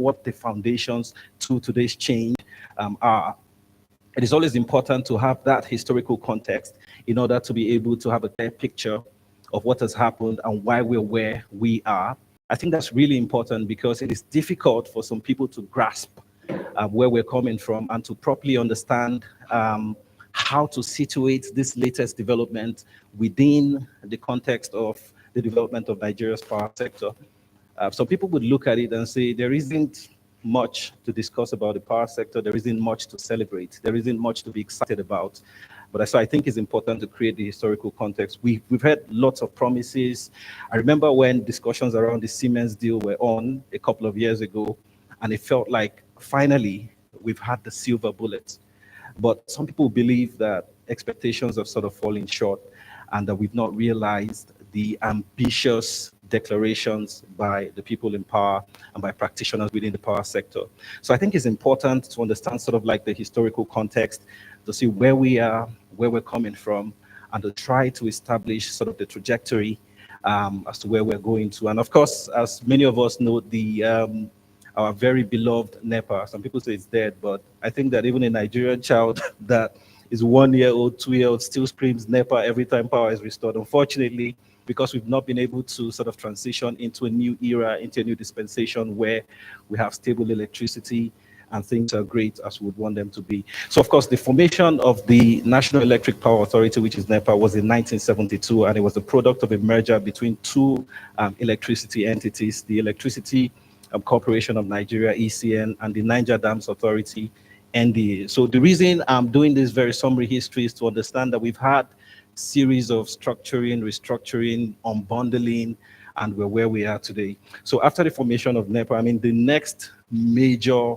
what the foundations to today's change are. It is always important to have that historical context in order to be able to have a clear picture of what has happened and why we're where we are. I think that's really important because it is difficult for some people to grasp where we're coming from and to properly understand how to situate this latest development within the context of the development of Nigeria's power sector. Some people would look at it and say there isn't much to discuss about the power sector, there isn't much to celebrate, there isn't much to be excited about. But so I think it's important to create the historical context. We've had lots of promises. I remember when discussions around the Siemens deal were on a couple of years ago, and it felt like finally we've had the silver bullet. But some people believe that expectations have sort of fallen short and that we've not realized the ambitious declarations by the people in power and by practitioners within the power sector. So I think it's important to understand sort of like the historical context, to see where we are, where we're coming from, and to try to establish sort of the trajectory as to where we're going to. And of course, as many of us know, our very beloved NEPA, some people say it's dead, but I think that even a Nigerian child that is 1 year old, 2 year old still screams NEPA every time power is restored. Unfortunately, because we've not been able to sort of transition into a new era, into a new dispensation where we have stable electricity and things are great as we would want them to be. So of course, the formation of the National Electric Power Authority, which is NEPA, was in 1972, and it was the product of a merger between two electricity entities, the Electricity Corporation of Nigeria, ECN, and the Niger Dams Authority, NDA. So the reason I'm doing this very summary history is to understand that we've had series of structuring, restructuring, unbundling, and we're where we are today. So after the formation of NEPA, I mean, the next major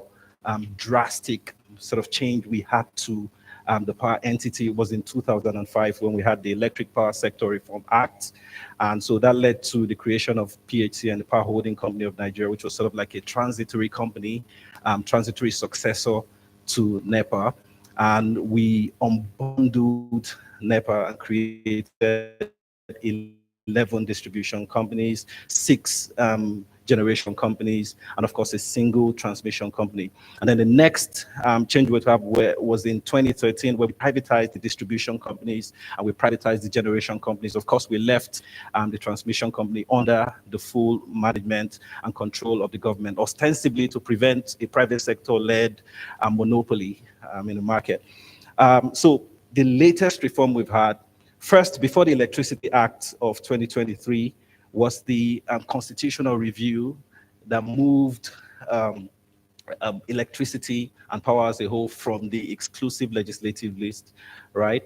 drastic sort of change we had to the power entity was in 2005 when we had the Electric Power Sector Reform Act. And so that led to the creation of PHC and the Power Holding Company of Nigeria, which was sort of like a transitory company, transitory successor to NEPA. And we unbundled NEPA and created 11 distribution companies, 6 generation companies, and of course a single transmission company. And then the next change we had was in 2013, where we privatized the distribution companies and we privatized the generation companies. Of course, we left the transmission company under the full management and control of the government, ostensibly to prevent a private sector-led monopoly in the market. So the latest reform we've had, first, before the Electricity Act of 2023, was the constitutional review that moved electricity and power as a whole from the exclusive legislative list, right,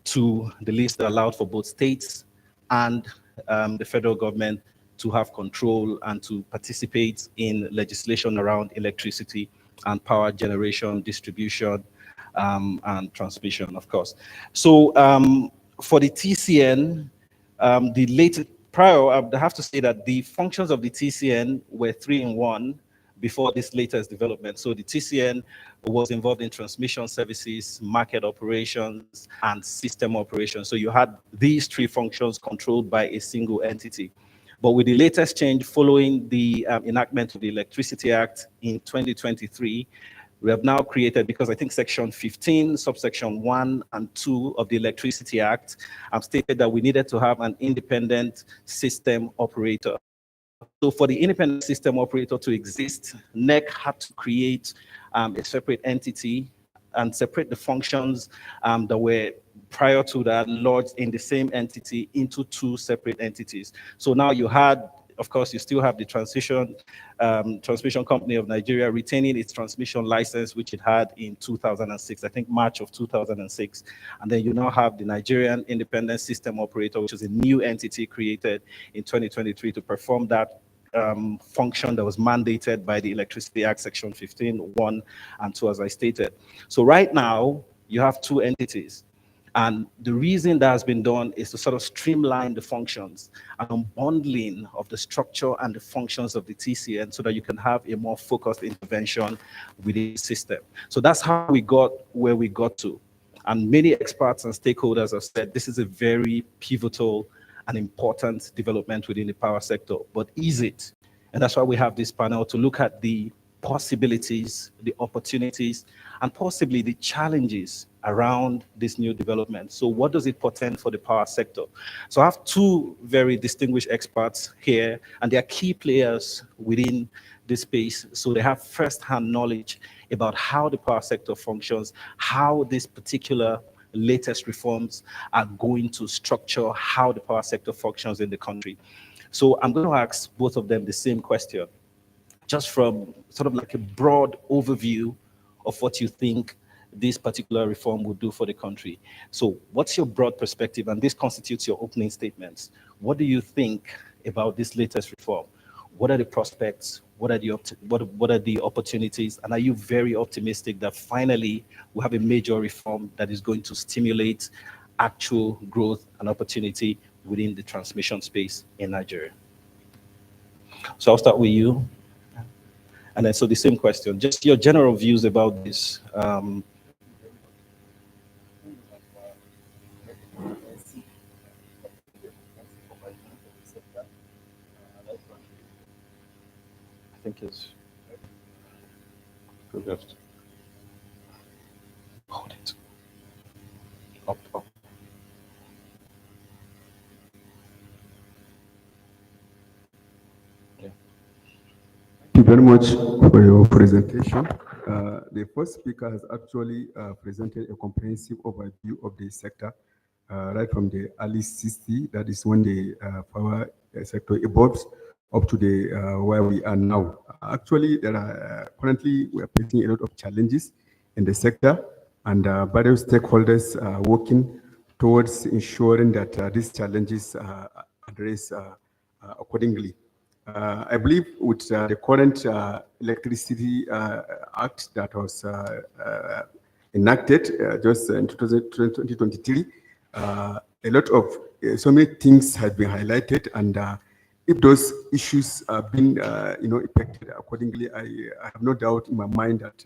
to the list that allowed for both states and the federal government to have control and to participate in legislation around electricity and power generation, distribution, and transmission, of course. So for the TCN, the latest, prior, I have to say that the functions of the TCN were 3 in 1 before this latest development. So the TCN was involved in transmission services, market operations, and system operations. So you had these 3 functions controlled by a single entity. But with the latest change following the enactment of the Electricity Act in 2023, we have now created, because I think section 15, subsection 1 and 2 of the Electricity Act stated that we needed to have an independent system operator. So for the independent system operator to exist, NEC had to create a separate entity and separate the functions that were prior to that lodged in the same entity into 2 separate entities. So now you had, of course, you still have the Transmission Company of Nigeria retaining its transmission license, which it had in 2006, I think March of 2006. And then you now have the Nigerian Independent System Operator, which is a new entity created in 2023 to perform that function that was mandated by the Electricity Act, Section 15, 1 and 2, as I stated. So right now, you have 2 entities. And the reason that has been done is to sort of streamline the functions and unbundling of the structure and the functions of the TCN so that you can have a more focused intervention within the system. So that's how we got where we got to. And many experts and stakeholders have said this is a very pivotal and important development within the power sector. But is it? And that's why we have this panel to look at the possibilities, the opportunities, and possibly the challenges around this new development. So what does it portend for the power sector? So I have two very distinguished experts here, and they are key players within this space. So they have first-hand knowledge about how the power sector functions, how these particular latest reforms are going to structure how the power sector functions in the country. So I'm going to ask both of them the same question, just from sort of like a broad overview of what you think this particular reform would do for the country. So what's your broad perspective? And this constitutes your opening statements. What do you think about this latest reform? What are the prospects? What are the opportunities? And are you very optimistic that finally we'll have a major reform that is going to stimulate actual growth and opportunity within the transmission space in Nigeria? So I'll start with you. And then, so the same question, just your general views about this. I think it's left. Hold it. Up. Thank you very much for your presentation. The first speaker has actually presented a comprehensive overview of the sector, right from the early 60s, that is when the power sector evolves, up to the where we are now. Actually, there are currently we are facing a lot of challenges in the sector, and various stakeholders are working towards ensuring that these challenges are addressed accordingly. I believe with the current Electricity Act that was enacted just in 2023, a lot of so many things have been highlighted, and if those issues have been affected accordingly, I have no doubt in my mind that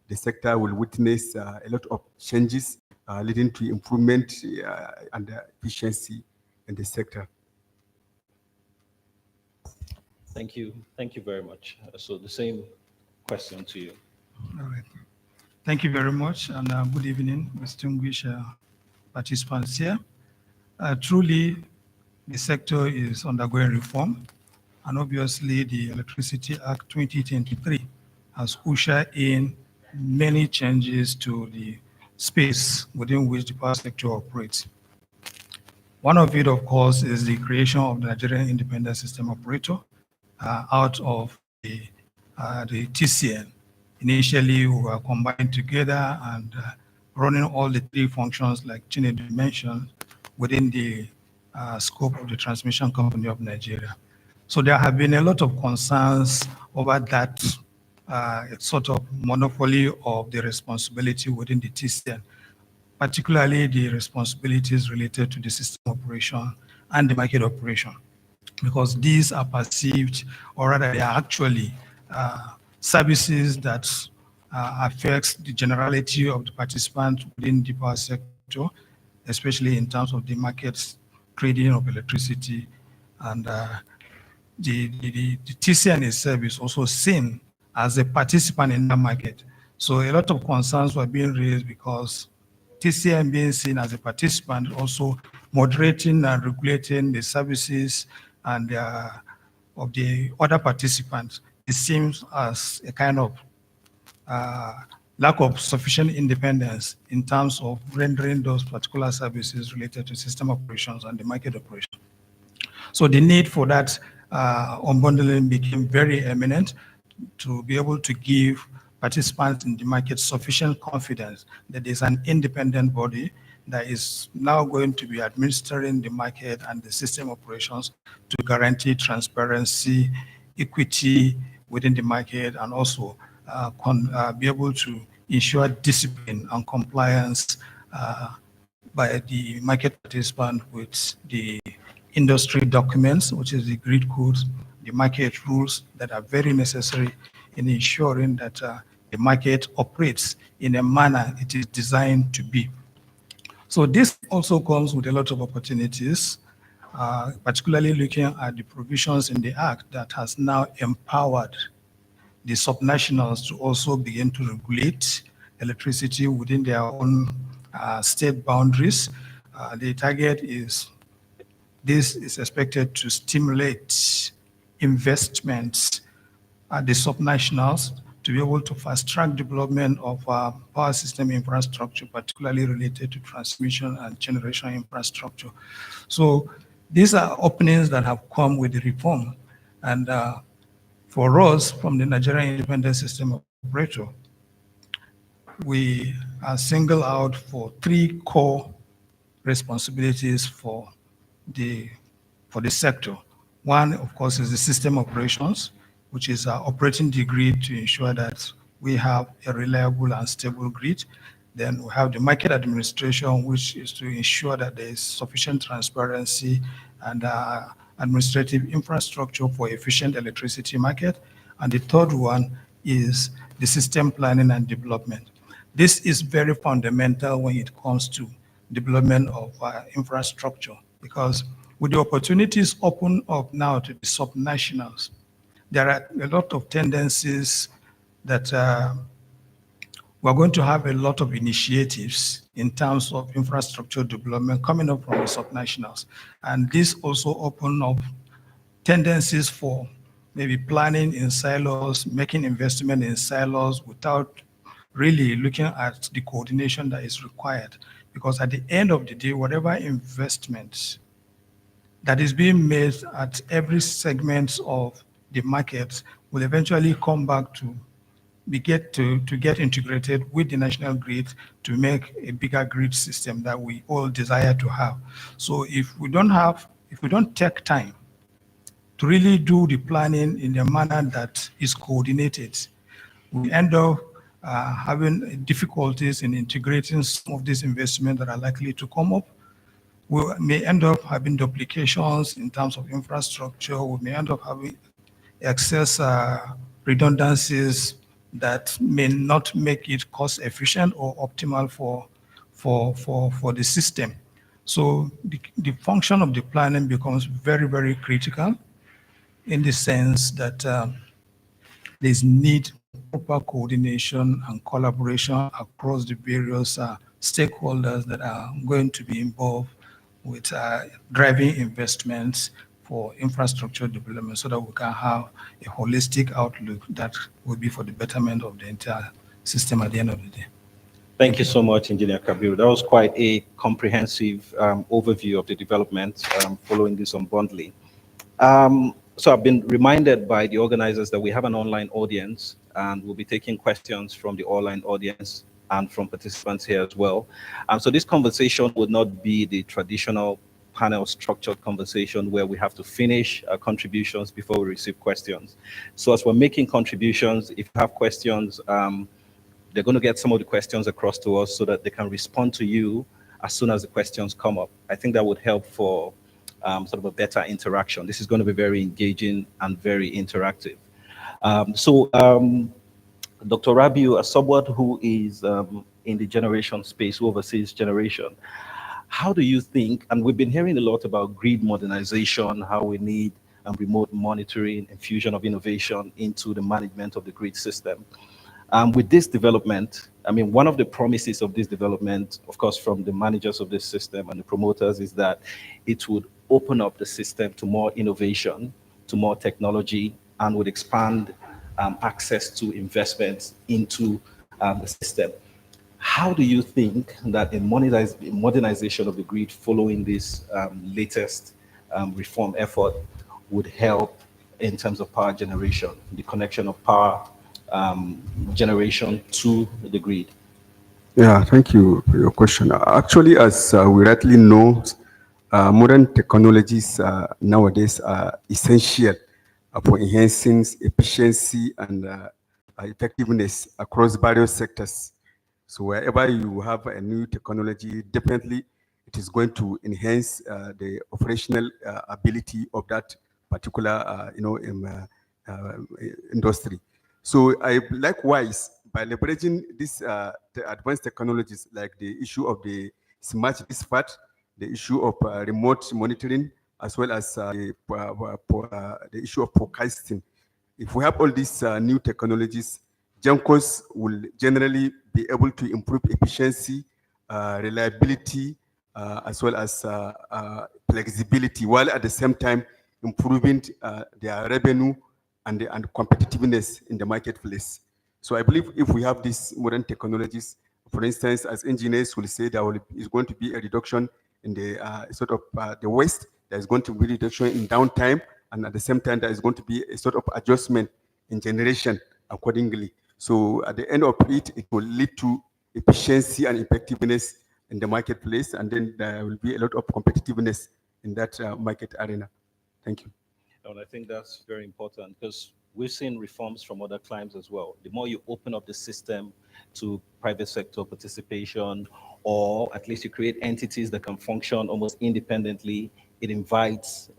the sector will witness a lot of changes leading to improvement and efficiency in the sector. Thank you very much. So the same question to you. All right. Thank you very much, and good evening, distinguished participants here. Truly, the sector is undergoing reform, and obviously the Electricity Act 2023 has ushered in many changes to the space within which the power sector operates. One of it, of course, is the creation of the Nigerian Independent System Operator out of the TCN. Initially, we were combined together and running all the three functions like Chinedu mentioned within the scope of the Transmission Company of Nigeria. So there have been a lot of concerns over that sort of monopoly of the responsibility within the TCN, particularly the responsibilities related to the system operation and the market operation, because these are perceived, or rather they are actually services that affects the generality of the participants within the power sector, especially in terms of the markets trading of electricity. And the TCN itself is also seen as a participant in the market. So a lot of concerns were being raised because TCN being seen as a participant, also moderating and regulating the services and of the other participants, it seems as a kind of lack of sufficient independence in terms of rendering those particular services related to system operations and the market operation. So the need for that unbundling became very eminent to be able to give participants in the market sufficient confidence that there's an independent body that is now going to be administering the market and the system operations to guarantee transparency, equity within the market, and also be able to ensure discipline and compliance by the market participant with the industry documents, which is the grid codes, the market rules that are very necessary in ensuring that the market operates in a manner it is designed to be. So this also comes with a lot of opportunities, particularly looking at the provisions in the Act that has now empowered the subnationals to also begin to regulate electricity within their own state boundaries. The target is, this is expected to stimulate investments at the subnationals to be able to fast-track development of power system infrastructure, particularly related to transmission and generation infrastructure. So these are openings that have come with the reform. And for us, from the Nigerian Independent System Operator, we are singled out for 3 core responsibilities for the sector. One, of course, is the system operations, which is operating the grid to ensure that we have a reliable and stable grid. Then we have the market administration, which is to ensure that there is sufficient transparency and administrative infrastructure for efficient electricity market. And the third one is the system planning and development. This is very fundamental when it comes to development of infrastructure, because with the opportunities open up now to the subnationals, there are a lot of tendencies that we're going to have a lot of initiatives in terms of infrastructure development coming up from the subnationals. And this also open up tendencies for maybe planning in silos, making investment in silos without really looking at the coordination that is required. Because at the end of the day, whatever investments that is being made at every segment of the market will eventually come back to get integrated with the national grid to make a bigger grid system that we all desire to have. So if we don't take time to really do the planning in a manner that is coordinated, we end up having difficulties in integrating some of these investments that are likely to come up. We may end up having duplications in terms of infrastructure. We may end up having excess redundancies that may not make it cost efficient or optimal for the system. So the function of the planning becomes very, very critical in the sense that there's need for proper coordination and collaboration across the various stakeholders that are going to be involved with driving investments for infrastructure development, so that we can have a holistic outlook that will be for the betterment of the entire system at the end of the day. Thank you so much, Engineer Kabiru. That was quite a comprehensive overview of the development following this unbundling. So I've been reminded by the organizers that we have an online audience, and we'll be taking questions from the online audience and from participants here as well. So this conversation would not be the traditional panel structured conversation where we have to finish our contributions before we receive questions. So as we're making contributions, if you have questions, they're going to get some of the questions across to us so that they can respond to you as soon as the questions come up. I think that would help for sort of a better interaction. This is going to be very engaging and very interactive. Dr. Rabiu, as someone who is in the generation space, who oversees generation, how do you think, and we've been hearing a lot about grid modernization, how we need remote monitoring, infusion of innovation into the management of the grid system. With this development, I mean, one of the promises of this development, of course, from the managers of this system and the promoters, is that it would open up the system to more innovation, to more technology, and would expand access to investments into the system. How do you think that a modernization of the grid following this latest reform effort would help in terms of power generation, the connection of power generation to the grid? Yeah, thank you for your question. Actually, as we rightly know, modern technologies nowadays are essential for enhancing efficiency and effectiveness across various sectors. So wherever you have a new technology, definitely it is going to enhance the operational ability of that particular industry. So likewise, by leveraging these the advanced technologies, like the issue of the smart dispatch, the issue of remote monitoring, as well as the issue of forecasting, if we have all these new technologies, GENCOs will generally be able to improve efficiency, reliability, as well as flexibility, while at the same time improving their revenue and competitiveness in the marketplace. So I believe if we have these modern technologies, for instance, as engineers will say, there is going to be a reduction in the the waste. There is going to be reduction in downtime, and at the same time, there is going to be a sort of adjustment in generation accordingly. So at the end of it, it will lead to efficiency and effectiveness in the marketplace, and then there will be a lot of competitiveness in that market arena. Thank you. And I think that's very important because we've seen reforms from other climes as well. The more you open up the system to private sector participation, or at least you create entities that can function almost independently, it invites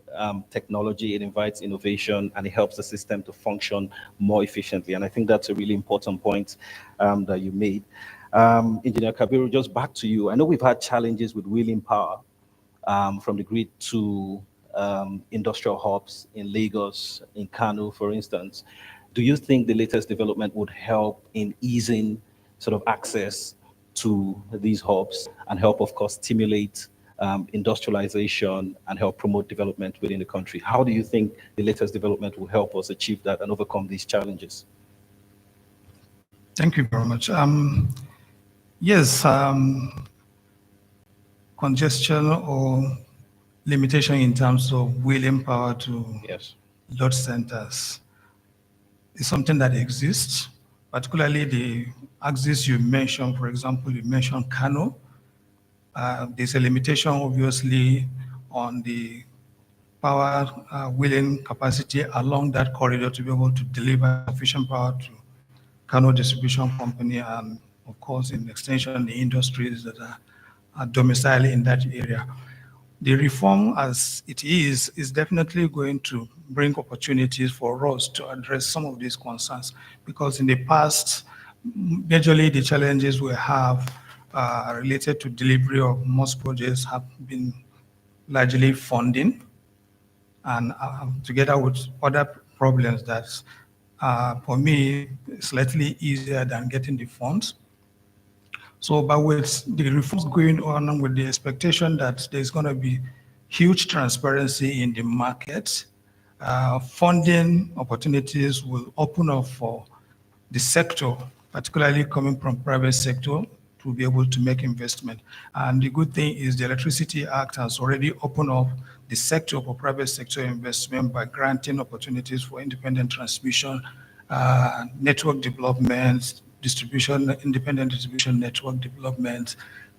technology, it invites innovation, and it helps the system to function more efficiently. And I think that's a really important point that you made. Engineer Kabiru, just back to you. I know we've had challenges with wheeling power from the grid to industrial hubs in Lagos, in Kano, for instance. Do you think the latest development would help in easing sort of access to these hubs and help, of course, stimulate industrialization and help promote development within the country? How do you think the latest development will help us achieve that and overcome these challenges? Thank you very much. Yes, congestion or limitation in terms of wheeling power to load centers is something that exists, particularly the axis you mentioned. For example, you mentioned Kano. There's a limitation, obviously, on the power wheeling capacity along that corridor to be able to deliver sufficient power to Kano Distribution Company and, of course, in extension, the industries that are domiciled in that area. The reform as it is definitely going to bring opportunities for us to address some of these concerns, because in the past, majorly the challenges we have related to delivery of most projects have been largely funding, and together with other problems that for me slightly easier than getting the funds. So, but with the reforms going on and with the expectation that there's going to be huge transparency in the market, funding opportunities will open up for the sector, particularly coming from private sector, to be able to make investment. And the good thing is the Electricity Act has already opened up the sector for private sector investment by granting opportunities for independent transmission, network development, independent distribution network development,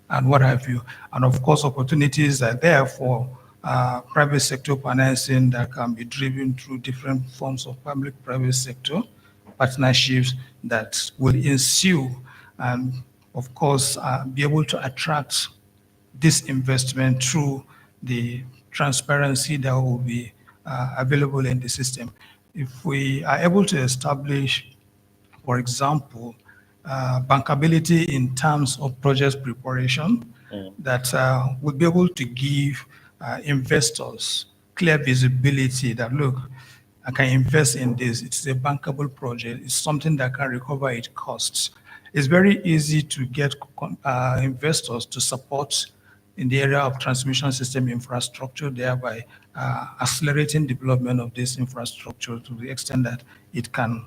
and what have you. And of course, opportunities are there for private sector financing that can be driven through different forms of public-private sector partnerships that will ensue and, of course, be able to attract this investment through the transparency that will be available in the system. If we are able to establish, for example, bankability in terms of project preparation, that would be able to give investors clear visibility that, look, I can invest in this. It's a bankable project. It's something that can recover its costs. It's very easy to get investors to support in the area of transmission system infrastructure, thereby accelerating development of this infrastructure to the extent that it can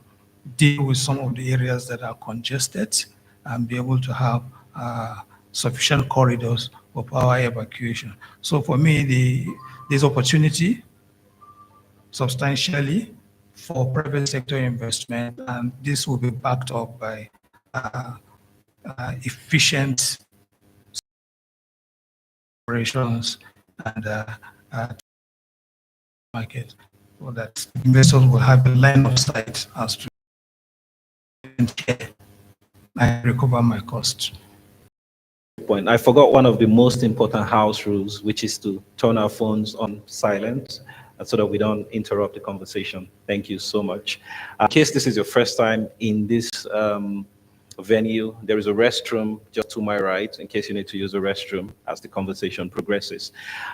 deal with some of the areas that are congested and be able to have sufficient corridors for power evacuation. So for me, there's opportunity substantially for private sector investment, and this will be backed up by efficient operations and market, so that investors will have a line of sight as to I recover my costs. Point. I forgot one of the most important house rules, which is to turn our phones on silent so that we don't interrupt the conversation. Thank you so much. In case this is your first time in this venue, there is a restroom just to my right, in case you need to use the restroom as the conversation progresses.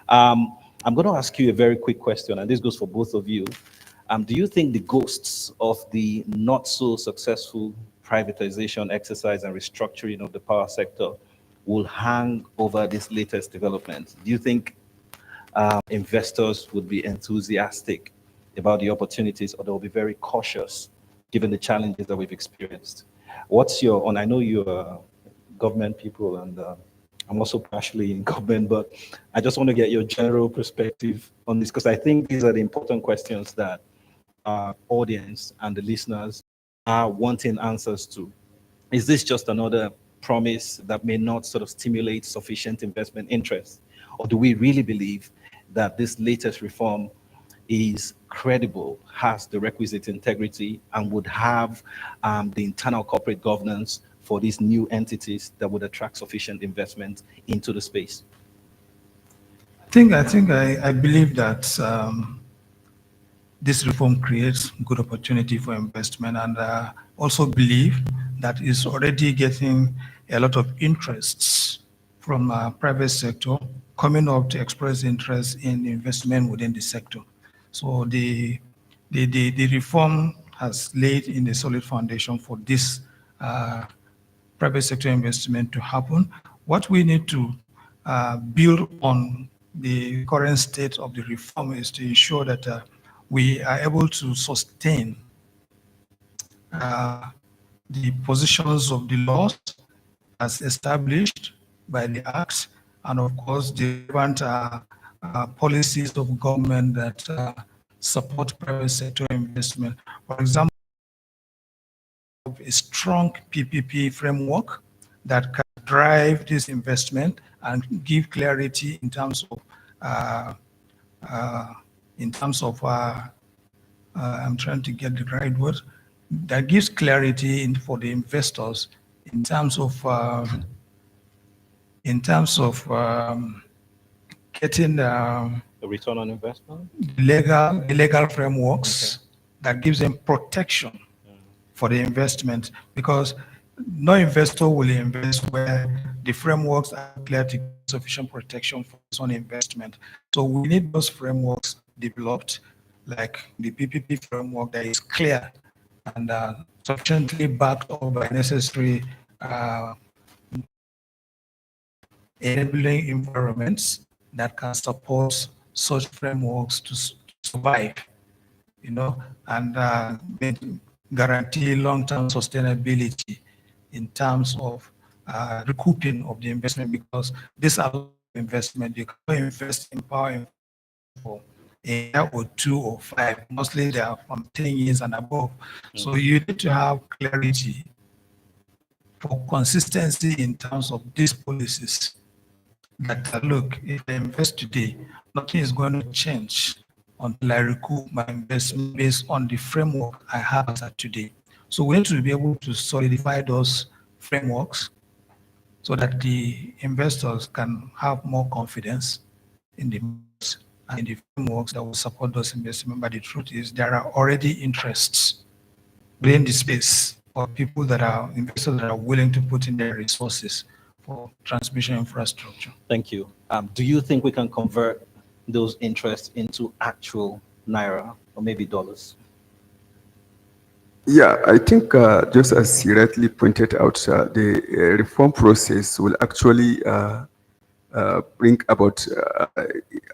I'm going to ask you a very quick question, and this goes for both of you. Do you think the ghosts of the not so successful privatization exercise and restructuring of the power sector will hang over this latest development? Do you think investors would be enthusiastic about the opportunities, or they'll be very cautious given the challenges that we've experienced? What's your, and I know you're government people, and I'm also partially in government, but I just want to get your general perspective on this, because I think these are the important questions that our audience and the listeners are wanting answers to. Is this just another promise that may not sort of stimulate sufficient investment interest? Or do we really believe that this latest reform is credible, has the requisite integrity, and would have the internal corporate governance for these new entities that would attract sufficient investment into the space? I believe that this reform creates good opportunity for investment, and also believe that it's already getting a lot of interests from private sector coming up to express interest in investment within the sector. So the reform has laid in a solid foundation for this private sector investment to happen. What we need to build on the current state of the reform is to ensure that we are able to sustain the positions of the laws as established by the Act, and of course the relevant policies of government that support private sector investment. For example, a strong PPP framework that can drive this investment and give clarity in terms of I'm trying to get the right word, that gives clarity for the investors in terms of getting The return on investment? legal frameworks that gives them protection for the investment, because no investor will invest where the frameworks are clear to give sufficient protection for its own investment. So we need those frameworks developed, like the PPP framework that is clear and sufficiently backed up by necessary enabling environments that can support such frameworks to survive, and guarantee long-term sustainability in terms of recouping of the investment, because this allows investment. You can invest in power for a year or 2 or 5. Mostly they are from 10 years and above. So you need to have clarity for consistency in terms of these policies. That look, if I invest today, nothing is going to change until I recoup my investment based on the framework I have as of today. So we need to be able to solidify those frameworks so that the investors can have more confidence in the frameworks that will support those investments. But the truth is, there are already interests within the space of people that are investors that are willing to put in their resources for transmission infrastructure. Thank you. Do you think we can convert those interests into actual naira or maybe dollars? Yeah, I think just as you rightly pointed out, the reform process will actually bring about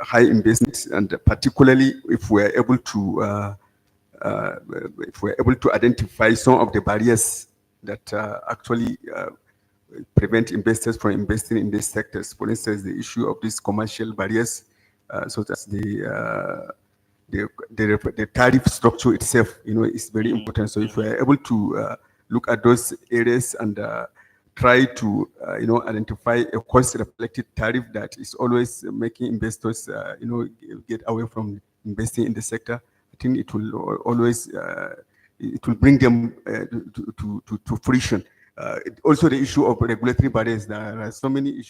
high investment, and particularly if we're able to identify some of the barriers that actually prevent investors from investing in these sectors. For instance, the issue of these commercial barriers, such as the tariff structure itself, is very important. So if we're able to look at those areas and try to, identify a cost-reflected tariff that is always making investors, get away from investing in the sector, I think it will always, it will bring them to fruition. Also, the issue of regulatory barriers. There are so many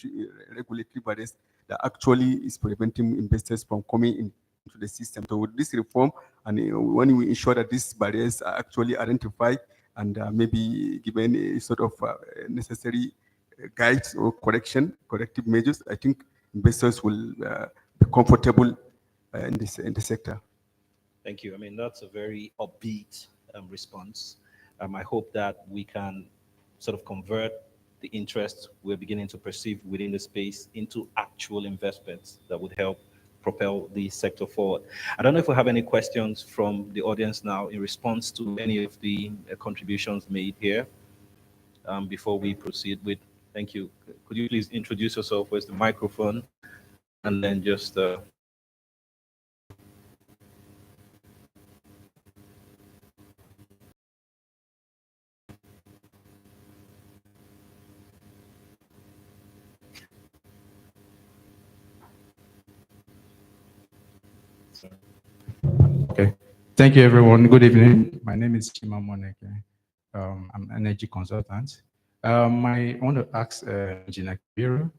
regulatory barriers that actually is preventing investors from coming into the system. So with this reform, and when we ensure that these barriers are actually identified and maybe given a sort of necessary guides or corrective measures, I think investors will be comfortable in the sector. Thank Thank you. I mean, that's a very upbeat response. I hope that we can sort of convert the interest we're beginning to perceive within the space into actual investments that would help propel the sector forward. I don't know if we have any questions from the audience now in response to any of the contributions made here before we proceed with, thank you. Could you please introduce yourself? Where's the microphone? And then just Okay. Thank you, everyone. Good evening. My name is Chima Moneke. I'm an energy consultant. I want to ask Engineer Bureau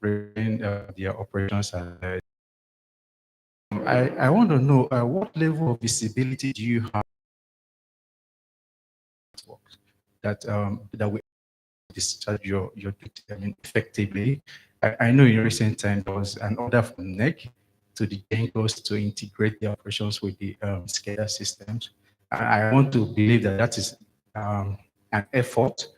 regarding their operations. I want to know what level of visibility do you have that that will discharge your effectively? I know in recent times there was an order from NEC to the GENCOs to integrate the operations with the SCADA systems. I want to believe that that is an effort,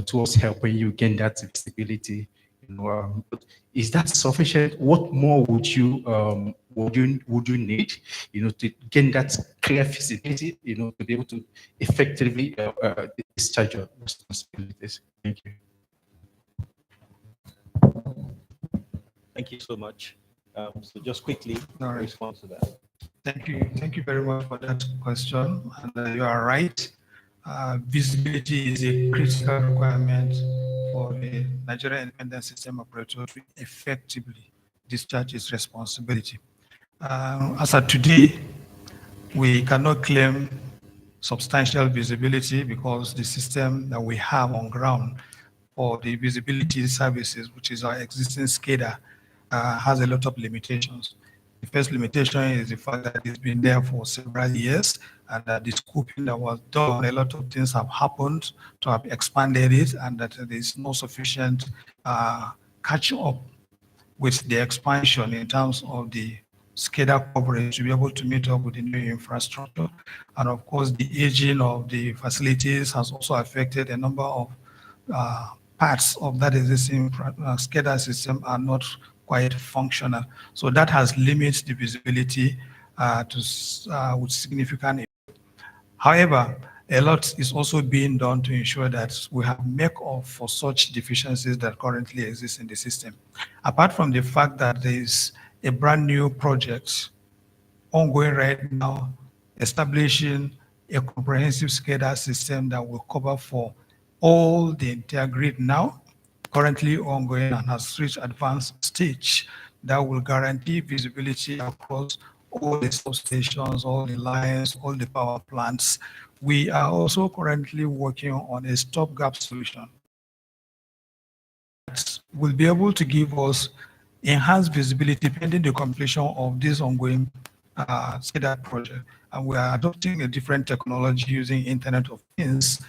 towards helping you gain that visibility. But is that sufficient? What more would you need, to gain that clear visibility, to be able to effectively discharge your responsibilities? Thank you. thank you so much. So just quickly respond to that. Thank you very much for that question. And you are right. Visibility is a critical requirement for the Nigerian Independent System Operator to effectively discharge its responsibility. As of today, we cannot claim substantial visibility because the system that we have on ground for the visibility services, which is our existing SCADA, has a lot of limitations. The first limitation is the fact that it's been there for several years, and that the scoping that was done, a lot of things have happened to have expanded it, and that there is no sufficient catch up with the expansion in terms of the SCADA coverage to be able to meet up with the new infrastructure. And of course, the aging of the facilities has also affected a number of parts of that existing SCADA system are not quite functional. So that has limited the visibility with significant. However, a lot is also being done to ensure that we have make up for such deficiencies that currently exist in the system. Apart from the fact that there is a brand new project ongoing right now, establishing a comprehensive SCADA system that will cover for all the entire grid now, currently ongoing and has reached advanced stage, that will guarantee visibility across all the substations, all the lines, all the power plants. We are also currently working on a stopgap solution that will be able to give us enhanced visibility pending the completion of this ongoing SCADA project. And we are adopting a different technology using Internet of Things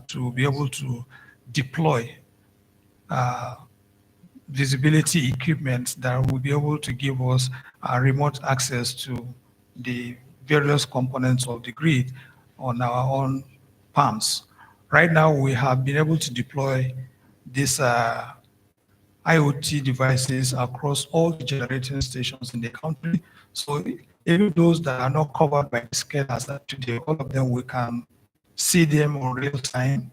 to be able to deploy visibility equipment that will be able to give us remote access to the various components of the grid on our own palms. Right now, we have been able to deploy these IoT devices across all the generating stations in the country. So even those that are not covered by the SCADA today, all of them, we can see them on real time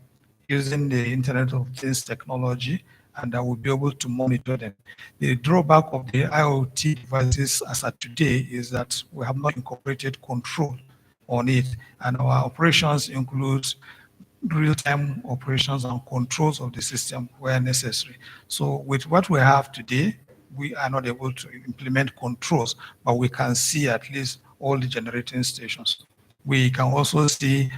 using the Internet of Things technology, and that will be able to monitor them. The drawback of the IoT devices as of today is that we have not incorporated control on it, and our operations include real-time operations and controls of the system where necessary. So with what we have today, we are not able to implement controls, but we can see at least all the generating stations. We can also see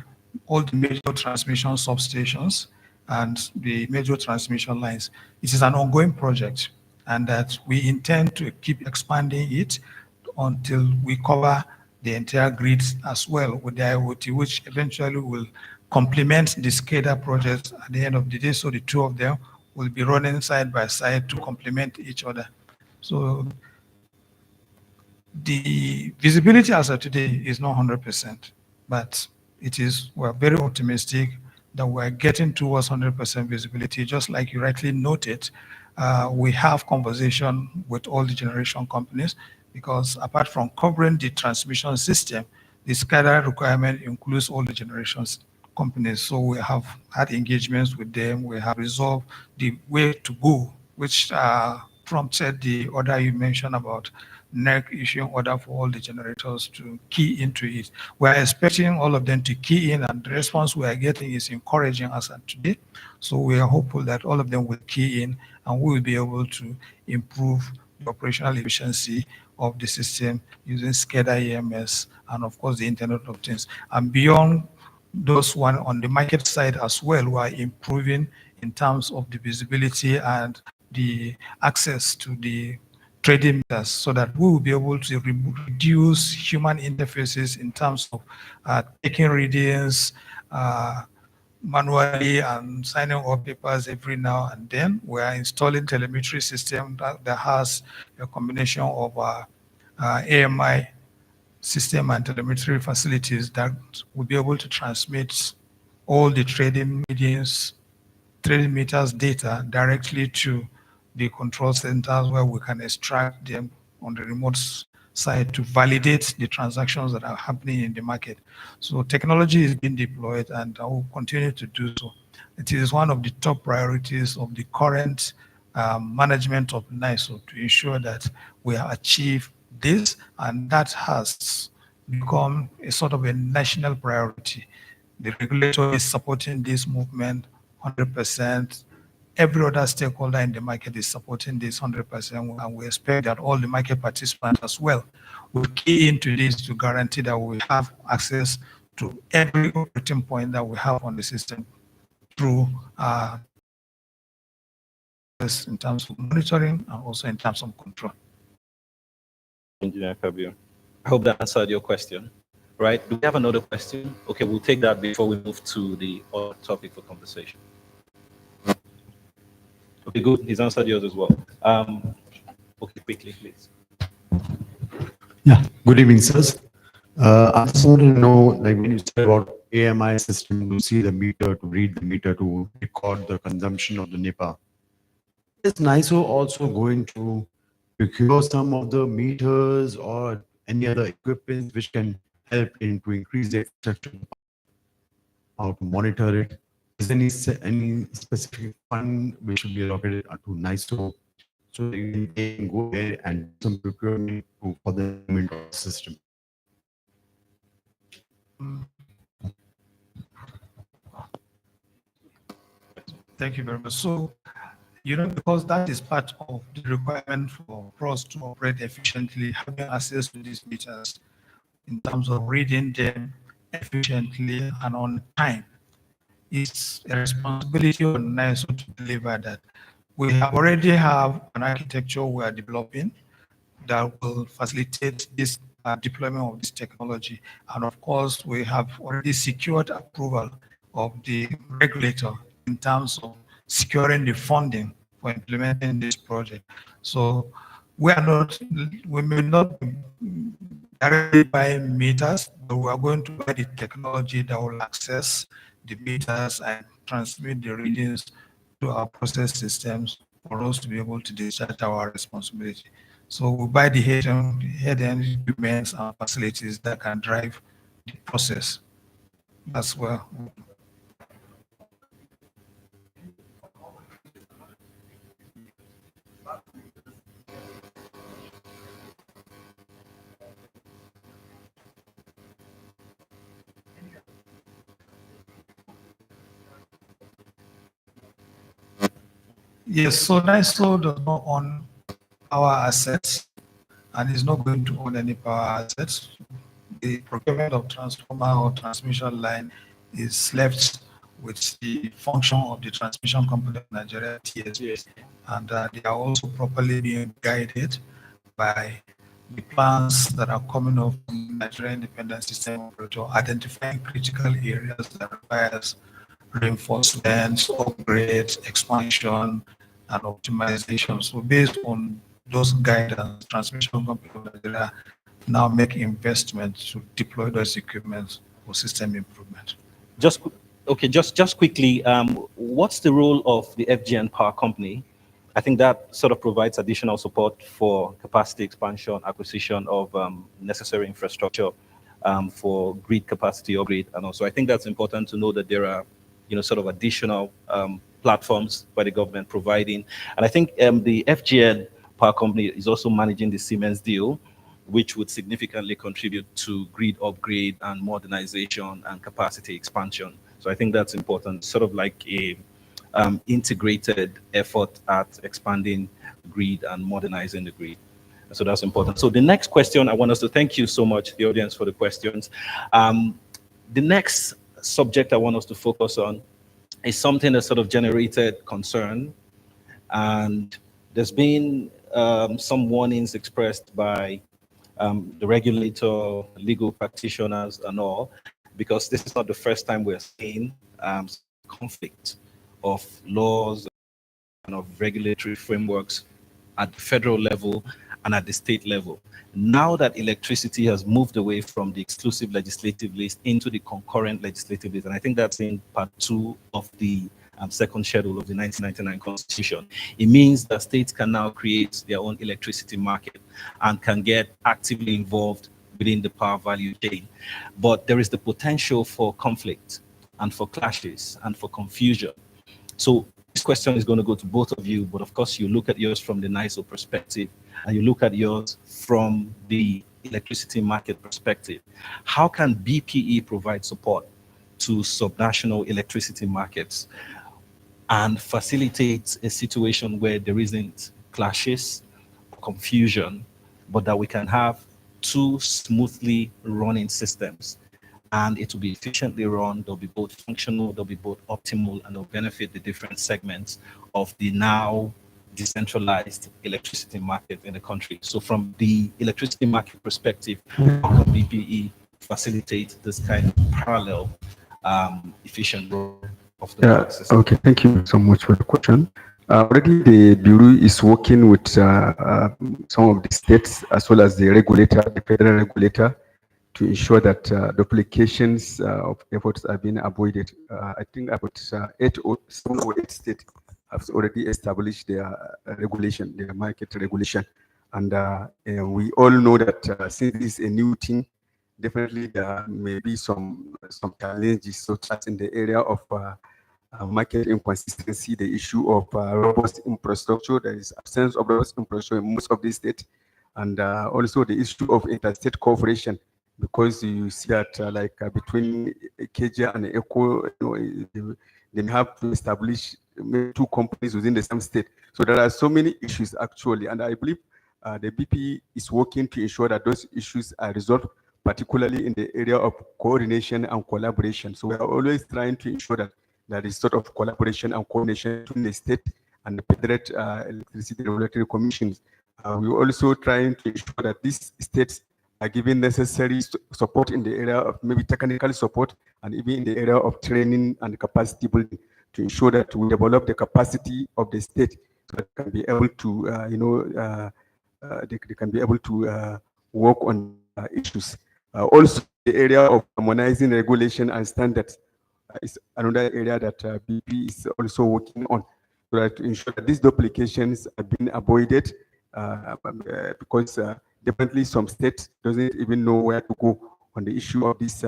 all the major transmission substations and the major transmission lines. It is an ongoing project, and that we intend to keep expanding it until we cover the entire grid as well with the IoT, which eventually will complement the SCADA project at the end of the day. So the two of them will be running side by side to complement each other. So The visibility as of today is not 100%, but we're very optimistic that we're getting towards 100% visibility. Just like you rightly noted, we have conversation with all the generation companies, because apart from covering the transmission system, the SCADA requirement includes all the generations companies. So we have had engagements with them. We have resolved the way to go, which prompted the order you mentioned about NERC issuing order for all the generators to key into it. We're expecting all of them to key in, and the response we are getting is encouraging us today. So we are hopeful that all of them will key in, and we will be able to improve the operational efficiency of the system using SCADA EMS and of course the Internet of Things. And beyond those one, on the market side as well, we are improving in terms of the visibility and the access to the trading meters, so that we will be able to reduce human interfaces in terms of taking readings manually and signing off papers every now and then. We are installing telemetry system that has a combination of AMI system and telemetry facilities that will be able to transmit all the trading meters data directly to the control centers, where we can extract them on the remote side to validate the transactions that are happening in the market. So technology is being deployed, and I will continue to do so. It is one of the top priorities of the current management of NISO to ensure that we achieve this, and that has become a sort of a national priority. The regulator is supporting this movement 100%. Every other stakeholder in the market is supporting this 100%, and we expect that all the market participants as well will key into this to guarantee that we have access to every operating point that we have on the system through in terms of monitoring and also in terms of control. Engineer Kabir, I hope that answered your question. Right? Do we have another question? Okay, we'll take that before we move to the other topic for conversation. Okay, good. He's answered yours as well. Okay, quickly, please. Yeah, good evening, sirs. I just want to know, like when you said about AMI system to see the meter, to read the meter, to record the consumption of the NIPA, is NISO also going to procure some of the meters or any other equipment which can help in to increase the infrastructure, how to monitor it? Is there any specific fund which should be allocated to NISO so they can go there and do some procurement for the improvement of the system? Thank you very much. So, because that is part of the requirement for us to operate efficiently, having access to these meters in terms of reading them efficiently and on time, it's a responsibility on NISO to deliver that. We already have an architecture we are developing that will facilitate this deployment of this technology. And of course, we have already secured approval of the regulator in terms of securing the funding for implementing this project. So we may not be directly buying meters, but we are going to buy the technology that will access the meters and transmit the readings to our process systems for us to be able to discharge our responsibility. So we buy the head-end equipment and facilities that can drive the process as well. Yes, so NISO does not own power assets and is not going to own any power assets. The procurement of transformer or transmission line is left with the function of the transmission company of Nigeria, TSP, and they are also properly being guided by the plans that are coming up from the Nigerian Independent System Operator, identifying critical areas that requires reinforcements, upgrades, expansion, and optimization. So based on those guidance, transmission company of Nigeria now make investments to deploy those equipment for system improvement. Just quickly, what's the role of the FGN Power Company? I think that sort of provides additional support for capacity expansion, acquisition of necessary infrastructure for grid capacity upgrade, and also I think that's important to know that there are, sort of additional platforms by the government providing, and I think the FGN Power Company is also managing the Siemens deal, which would significantly contribute to grid upgrade and modernization and capacity expansion. So I think that's important, sort of like a integrated effort at expanding grid and modernizing the grid. So that's important. So the next question, I want us to thank you so much, the audience, for the questions. The next subject I want us to focus on is something that sort of generated concern. And there's been some warnings expressed by the regulator, legal practitioners, and all, because this is not the first time we're seeing conflict of laws and of regulatory frameworks at the federal level and at the state level. Now that electricity has moved away from the exclusive legislative list into the concurrent legislative list, and I think that's in part 2 of the second schedule of the 1999 Constitution, it means that states can now create their own electricity market and can get actively involved within the power value chain. But there is the potential for conflict and for clashes and for confusion. So this question is going to go to both of you, but of course you look at yours from the NISO perspective and you look at yours from the electricity market perspective. How can BPE provide support to subnational electricity markets and facilitate a situation where there isn't clashes, confusion, but that we can have 2 smoothly running systems, and it will be efficiently run, they'll be both functional, they'll be both optimal, and they'll benefit the different segments of the now decentralized electricity market in the country. So from the electricity market perspective, how can BPE facilitate this kind of parallel, efficient run of the power system? Okay, thank you so much for the question. Already the Bureau is working with some of the states as well as the regulator, the federal regulator, to ensure that duplications of efforts are being avoided. I think about 7 or 8 states have already established their regulation, their market regulation. And we all know that since this is a new thing, definitely there may be some challenges, such as in the area of market inconsistency, the issue of robust infrastructure. There is absence of robust infrastructure in most of these states. And also the issue of interstate cooperation, because you see that between KJ and ECO, they have to establish 2 companies within the same state. So there are so many issues actually, and I believe the BP is working to ensure that those issues are resolved, particularly in the area of coordination and collaboration. So we are always trying to ensure that there is sort of collaboration and coordination between the state and the federal electricity regulatory commissions. We're also trying to ensure that these states are given necessary support in the area of maybe technical support and even in the area of training and capacity building, to ensure that we develop the capacity of the state so that they can be able to, they can be able to work on issues. Also, the area of harmonizing regulation and standards is another area that BP is also working on, so that to ensure that these duplications are being avoided, because definitely some states doesn't even know where to go on the issue of this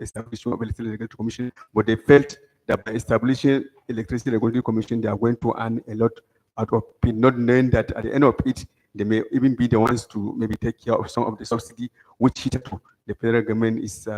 establishment of electricity regulatory commission, but they felt that by establishing electricity regulatory commission, they are going to earn a lot out of it, not knowing that at the end of it, they may even be the ones to maybe take care of some of the subsidy, which the federal government is,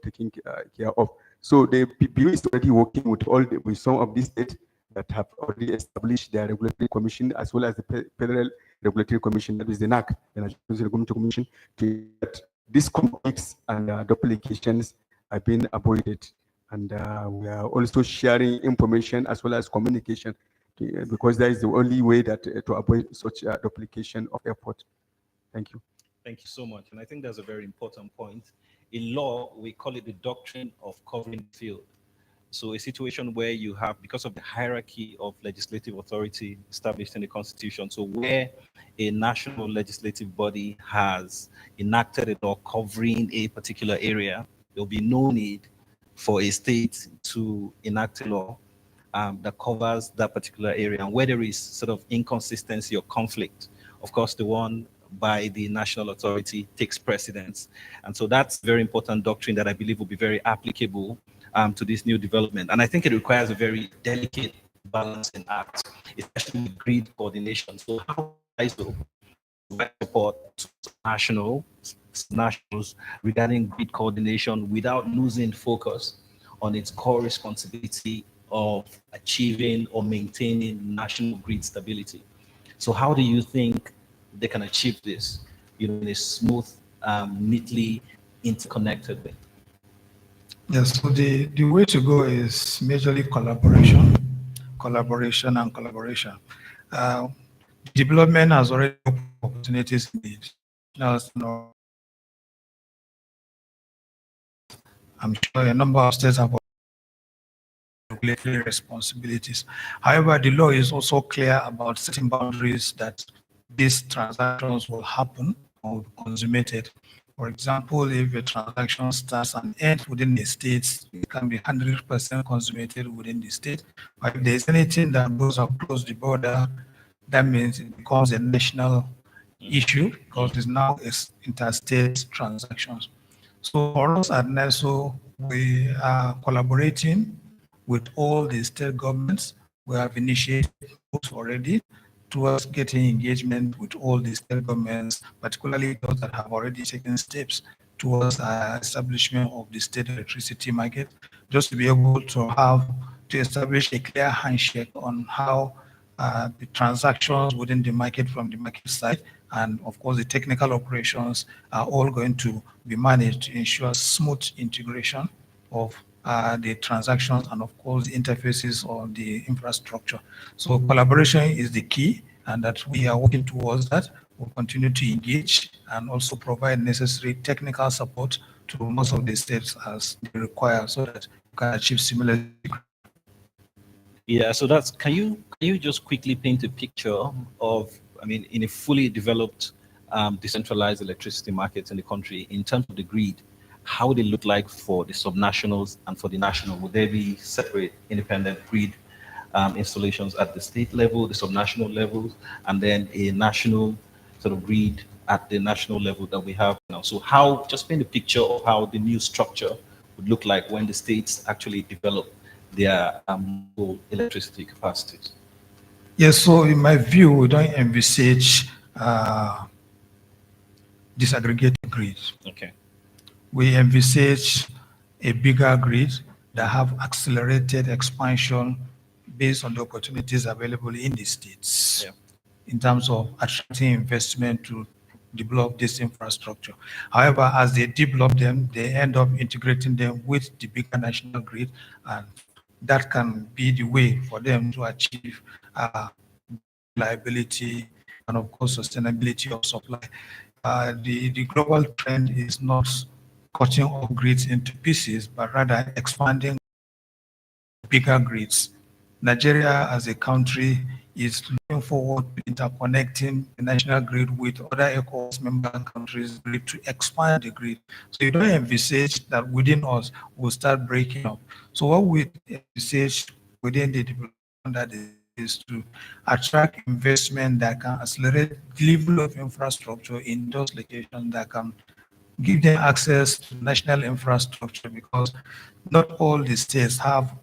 taking care of. So the Bureau is already working with some of these states that have already established their regulatory commission, as well as the federal regulatory commission, that is the NAC, the National Regulatory Commission, to that these conflicts and duplications are being avoided. And we are also sharing information as well as communication, because that is the only way that to avoid such duplication of effort. Thank you. Thank you so much. And I think that's a very important point. In law, we call it the doctrine of covering the field. So a situation where you have, because of the hierarchy of legislative authority established in the Constitution, so where a national legislative body has enacted a law covering a particular area, there'll be no need for a state to enact a law that covers that particular area. And where there is sort of inconsistency or conflict, of course, the one by the national authority takes precedence. And so that's very important doctrine that I believe will be very applicable to this new development. And I think it requires a very delicate balancing act, especially with grid coordination. So how ISO provide support to nationals regarding grid coordination without losing focus on its core responsibility of achieving or maintaining national grid stability. So how do you think they can achieve this, in a smooth, neatly interconnected way? Yes, so the way to go is majorly collaboration, and collaboration. Development has already opened opportunities in it. Now, I'm sure a number of states have regulatory responsibilities. However, the law is also clear about setting boundaries that these transactions will happen or will be consummated. For example, if a transaction starts and ends within the state, it can be 100% consummated within the state. But if there's anything that goes across the border, that means it becomes a national issue because it's now interstate transactions. So for us at NISO, we are collaborating with all the state governments. We have initiated already towards getting engagement with all the state governments, particularly those that have already taken steps towards establishment of the state electricity market, just to be able to establish a clear handshake on how the transactions within the market from the market side, and of course the technical operations are all going to be managed to ensure smooth integration of the transactions and of course the interfaces of the infrastructure. So collaboration is the key, and that we are working towards that. We'll continue to engage and also provide necessary technical support to most of the states as they require so that we can achieve similar. Yeah, so can you just quickly paint a picture of, in a fully developed decentralized electricity market in the country, in terms of the grid, how would it look like for the subnationals and for the national? Would there be separate independent grid installations at the state level, the subnational levels, and then a national sort of grid at the national level that we have now? So just paint a picture of how the new structure would look like when the states actually develop their electricity capacities. Yes, so in my view, we don't envisage disaggregated grids. Okay. We envisage a bigger grid that have accelerated expansion based on the opportunities available in the states, in terms of attracting investment to develop this infrastructure. However, as they develop them, they end up integrating them with the bigger national grid, and that can be the way for them to achieve reliability and of course sustainability of supply. The global trend is not cutting off grids into pieces, but rather expanding bigger grids. Nigeria as a country is looking forward to interconnecting the national grid with other ECOWAS member countries' grid to expand the grid. So you don't envisage that within us we'll start breaking up. So what we envisage within the development that is to attract investment that can accelerate delivery of infrastructure in those locations that can give them access to national infrastructure, because not all the states have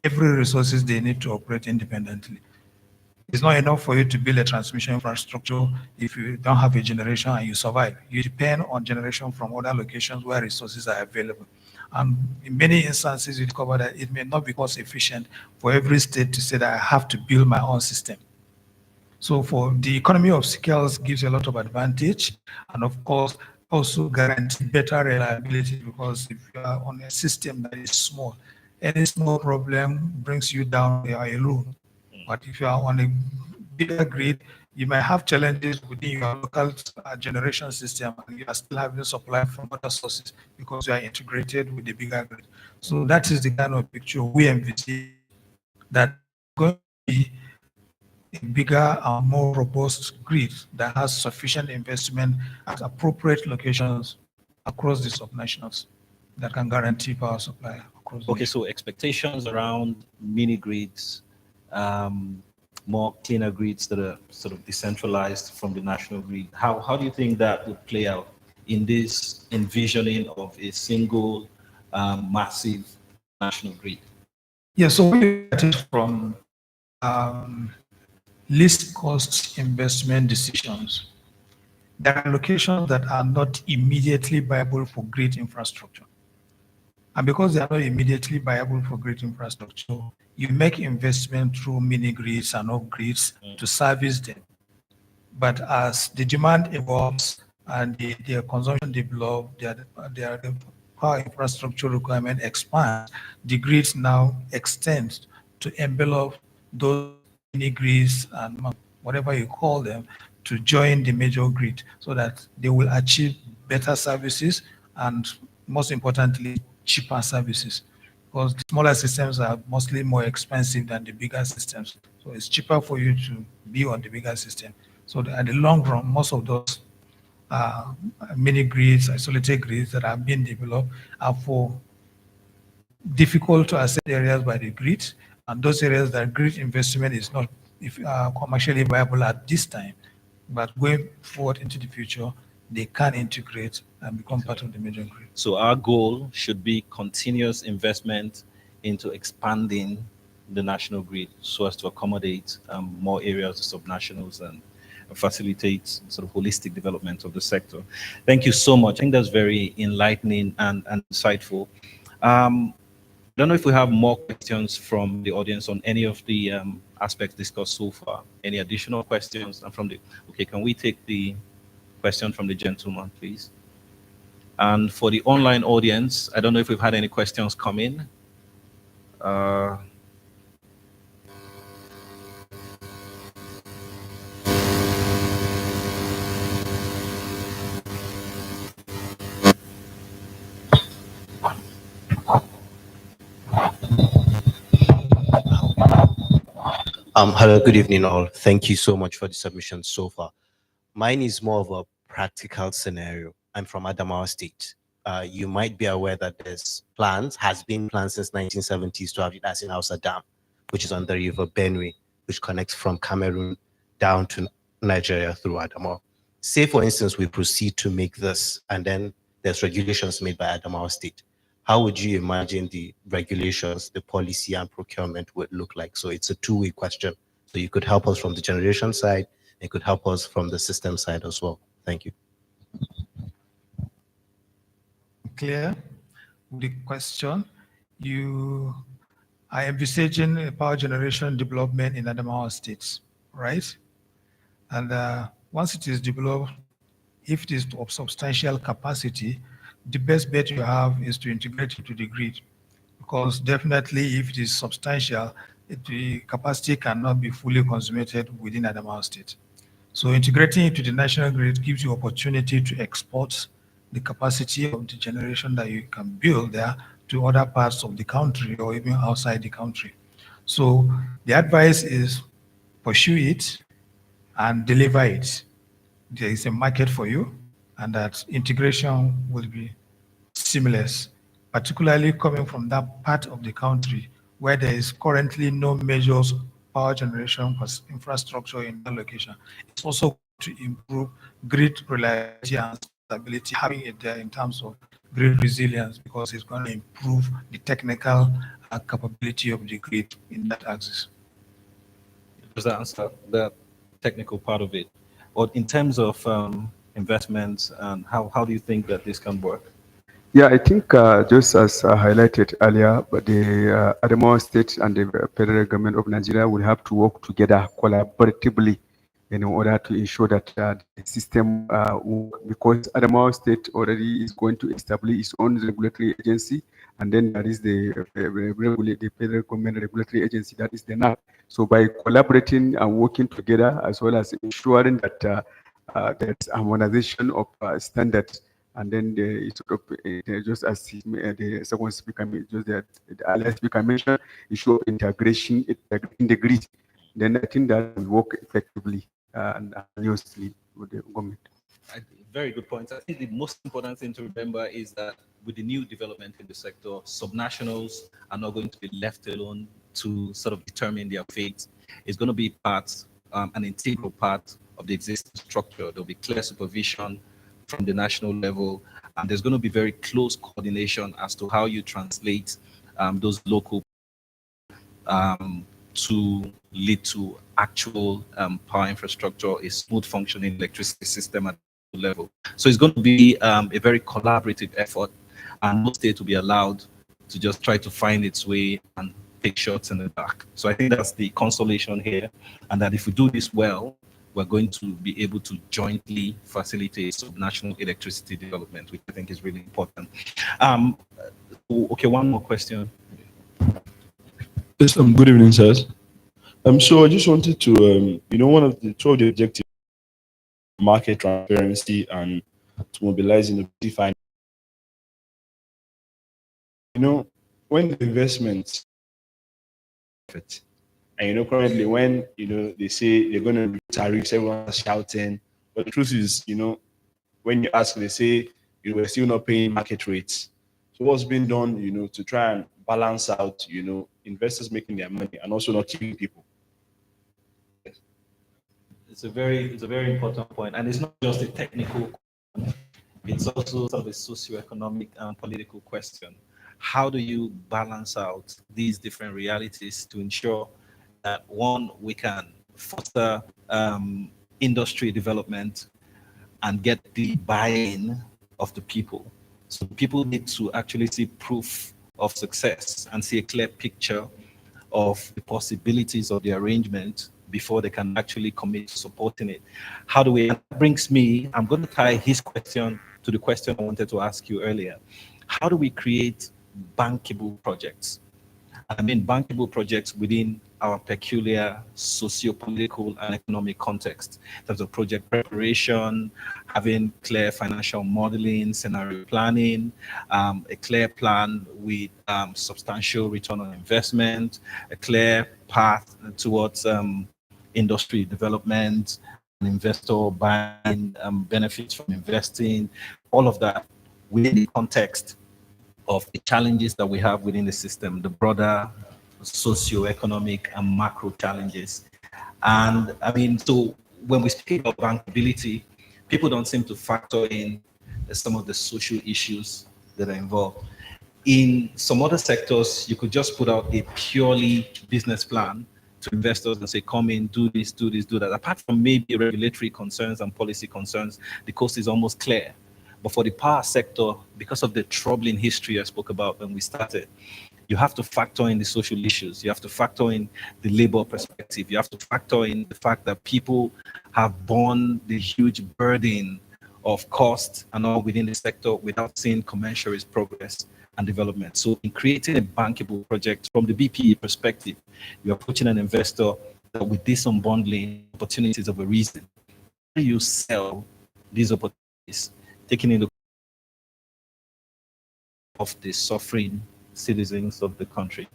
every resources they need to operate independently. It's not enough for you to build a transmission infrastructure if you don't have a generation and you survive. You depend on generation from other locations where resources are available. And in many instances, you discover that it may not be cost efficient for every state to say that I have to build my own system. So for the economy of scales gives a lot of advantage, and of course also guarantee better reliability, because if you are on a system that is small, any small problem brings you down alone. But if you are on a bigger grid, you might have challenges within your local generation system, and you are still having supply from other sources because you are integrated with the bigger grid. So that is the kind of picture we envisage, that going to be a bigger and more robust grid that has sufficient investment at appropriate locations across the subnationals that can guarantee power supply across the Okay, nation. so expectations around mini grids, more cleaner grids that are sort of decentralized from the national grid. How do you think that would play out in this envisioning of a single massive national grid? Yeah, so we look at it from least cost investment decisions. There are locations that are not immediately viable for grid infrastructure. And because they are not immediately viable for grid infrastructure, you make investment through mini grids and off grids to service them. But as the demand evolves and their consumption develops, their power infrastructure requirement expands, the grids now extend to envelop those mini grids and whatever you call them to join the major grid so that they will achieve better services and, most importantly, cheaper services. Because the smaller systems are mostly more expensive than the bigger systems. So it's cheaper for you to be on the bigger system. So at the long run, most of those mini grids, isolated grids that are being developed are for difficult to access areas by the grid, and those areas that grid investment is not commercially viable at this time, but going forward into the future, they can integrate and become part of the major grid. So our goal should be continuous investment into expanding the national grid so as to accommodate more areas of subnationals and facilitate sort of holistic development of the sector. Thank you so much. I think that's very enlightening and insightful. I don't know if we have more questions from the audience on any of the aspects discussed so far. Any additional questions? And okay, can we take the question from the gentleman, please? And for the online audience, I don't know if we've had any questions come in. Hello, good evening all. Thank you so much for the submission so far. Mine is more of a practical scenario. I'm from Adamawa State. You might be aware that has been plans since 1970s to have it as in Hausa Dam, which is on the river Benue, which connects from Cameroon down to Nigeria through Adamawa. Say, for instance, we proceed to make this, and then there's regulations made by Adamawa State. How would you imagine the regulations, the policy and procurement would look like? So it's a two-way question. So you could help us from the generation side, it could help us from the system side as well. Thank you. Clear with the question? You are envisaging a power generation development in Adamawa State, right? And once it is developed, if it is of substantial capacity, the best bet you have is to integrate it to the grid, because definitely if it is substantial, the capacity cannot be fully consummated within Adamawa State. So integrating it to the national grid gives you opportunity to export the capacity of the generation that you can build there to other parts of the country or even outside the country. So the advice is pursue it and deliver it. There is a market for you, and that integration will be seamless, particularly coming from that part of the country where there is currently no major power generation infrastructure in that location. It's also to improve grid reliability and stability, having it there in terms of grid resilience, because it's going to improve the technical capability of the grid in that axis. Does that answer the technical part of it? Or in terms of investments, and how do you think that this can work? Yeah, I think just as highlighted earlier, but the Adamawa State and the federal government of Nigeria will have to work together collaboratively in order to ensure that the system work, because Adamawa State already is going to establish its own regulatory agency, and then there is the Federal Government Regulatory Agency, that is the NAP. So by collaborating and working together, as well as ensuring that there's harmonization of standards, and then just as the second speaker, just the earlier speaker mentioned, issue of integration, integrating the grid, then I think that will work effectively and harmoniously with the government. Very good point. I think the most important thing to remember is that with the new development in the sector, subnationals are not going to be left alone to sort of determine their fate. It's going to be an integral part of the existing structure. There'll be clear supervision from the national level, and there's going to be very close coordination as to how you translate those local to lead to actual power infrastructure, a smooth functioning electricity system at the level. So it's going to be a very collaborative effort, and no state will be allowed to just try to find its way and take shots in the dark. So I think that's the consolation here, and that if we do this well, we're going to be able to jointly facilitate subnational electricity development, which I think is really important. Okay, one more question. Yes, good evening, sirs. So I just wanted to, one of the two of the objectives, market transparency and to mobilize in the finance. When the investments, and currently when they say they're going to do tariffs, everyone's shouting. But the truth is, when you ask, they say we're still not paying market rates. So what's been done, to try and balance out, investors making their money and also not killing people? It's a very important point, and it's not just a technical question, it's also sort of a socioeconomic and political question. How do you balance out these different realities to ensure that, one, we can foster industry development and get the buy-in of the people? So people need to actually see proof of success and see a clear picture of the possibilities of the arrangement before they can actually commit to supporting it. How do we, that brings me, I'm going to tie his question to the question I wanted to ask you earlier. How do we create bankable projects? I mean bankable projects within our peculiar socio-political and economic context in terms of project preparation, having clear financial modeling, scenario planning, a clear plan with substantial return on investment, a clear path towards industry development, investor buying, benefits from investing, all of that within the context of the challenges that we have within the system, the broader socio-economic and macro challenges. And I mean, so when we speak about bankability, people don't seem to factor in some of the social issues that are involved. In some other sectors, you could just put out a purely business plan to investors and say, come in, do this, do this, do that. Apart from maybe regulatory concerns and policy concerns, the coast is almost clear. But for the power sector, because of the troubling history I spoke about when we started, you have to factor in the social issues. You have to factor in the labor perspective. You have to factor in the fact that people have borne the huge burden of cost and all within the sector without seeing commensurate progress and development. So in creating a bankable project from the BPE perspective, you are approaching an investor that with this unbundling opportunities of a reason, how do you sell these opportunities, taking into of the suffering citizens of the country?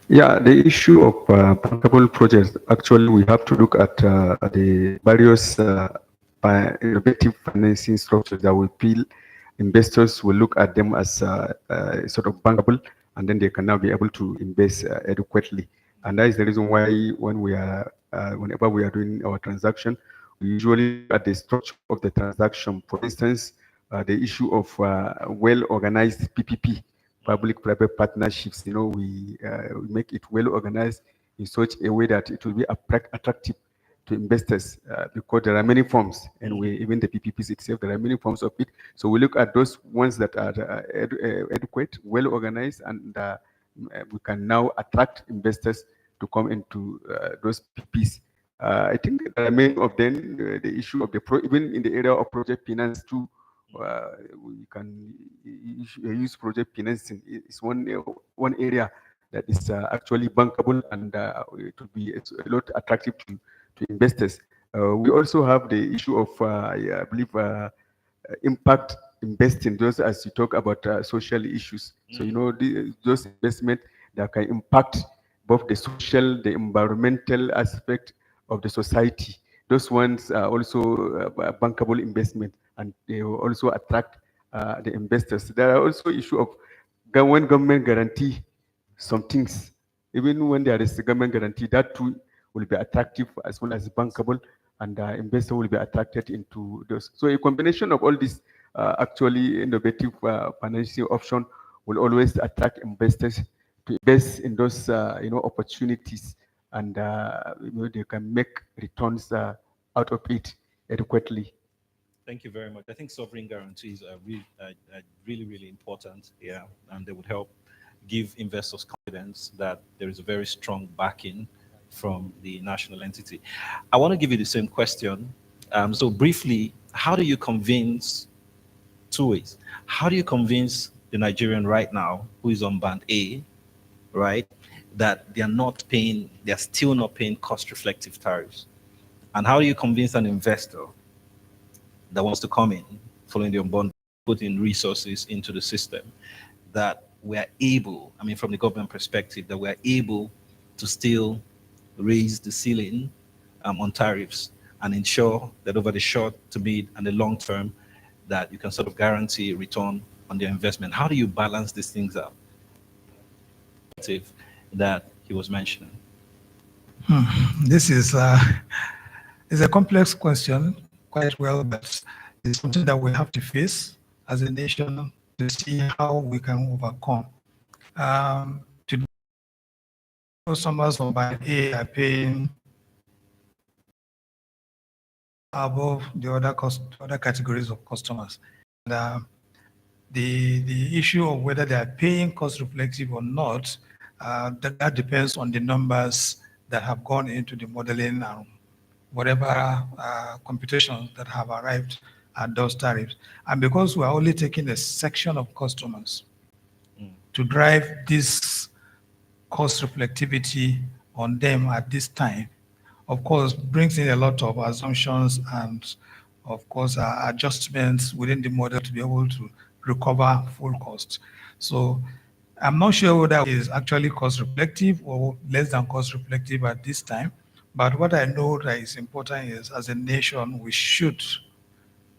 Yeah, the issue of bankable projects, actually we have to look at the various innovative financing structures that will feel investors will look at them as sort of bankable, and then they can now be able to invest adequately. And that is the reason why when we are, whenever we are doing our transaction, we usually look at the structure of the transaction. For instance, the issue of well-organized PPP, public-private partnerships, we make it well organized in such a way that it will be attractive to investors because there are many forms, and even the PPPs itself, there are many forms of it. So we look at those ones that are adequate, well organized, and we can now attract investors to come into those PPPs. I think there are many of them. The issue of even in the area of project finance too, we can use project financing. It's one area that is actually bankable, and it's a lot attractive to investors. We also have the issue of, I believe, impact investing, just as you talk about social issues. So, those investment that can impact both the social, the environmental aspect of the society. Those ones are also bankable investment, and they will also attract the investors. There are also issue of when government guarantee some things. Even when there is a government guarantee, that too will be attractive as well as bankable, and investor will be attracted into those. So a combination of all these actually innovative financial option will always attract investors to invest in those opportunities, and they can make returns out of it adequately. Thank you very much. I think sovereign guarantees are really, really important. Yeah, and they would help give investors confidence that there is a very strong backing from the national entity. I want to give you the same question. So briefly, how do you convince, two ways, how do you convince the Nigerian right now who is on band A, right, that they're still not paying cost reflective tariffs? And how do you convince an investor that wants to come in following the unbundling, put in resources into the system, that we're able, I mean, from the government perspective, that we're able to still raise the ceiling on tariffs and ensure that over the short to mid and the long term, that you can sort of guarantee a return on their investment? How do you balance these things out that he was mentioning? This is a complex question, quite well, but it's something that we have to face as a nation to see how we can overcome. Today, customers on band A are paying above the other categories of customers. And, the issue of whether they are paying cost reflective or not, that depends on the numbers that have gone into the modeling and whatever computations that have arrived at those tariffs. And because we are only taking a section of customers to drive this cost reflectivity on them at this time, of course, brings in a lot of assumptions and, of course, adjustments within the model to be able to recover full cost. So I'm not sure whether it is actually cost reflective or less than cost reflective at this time. But what I know that is important is, as a nation, we should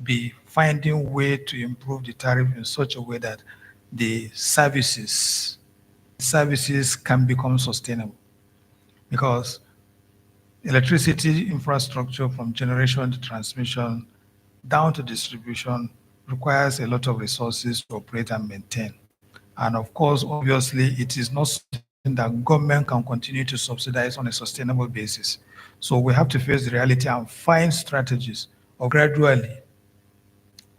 be finding way to improve the tariff in such a way that the services can become sustainable. Because electricity infrastructure from generation to transmission down to distribution requires a lot of resources to operate and maintain. And of course, obviously, it is not something that government can continue to subsidize on a sustainable basis. So we have to face the reality and find strategies of gradually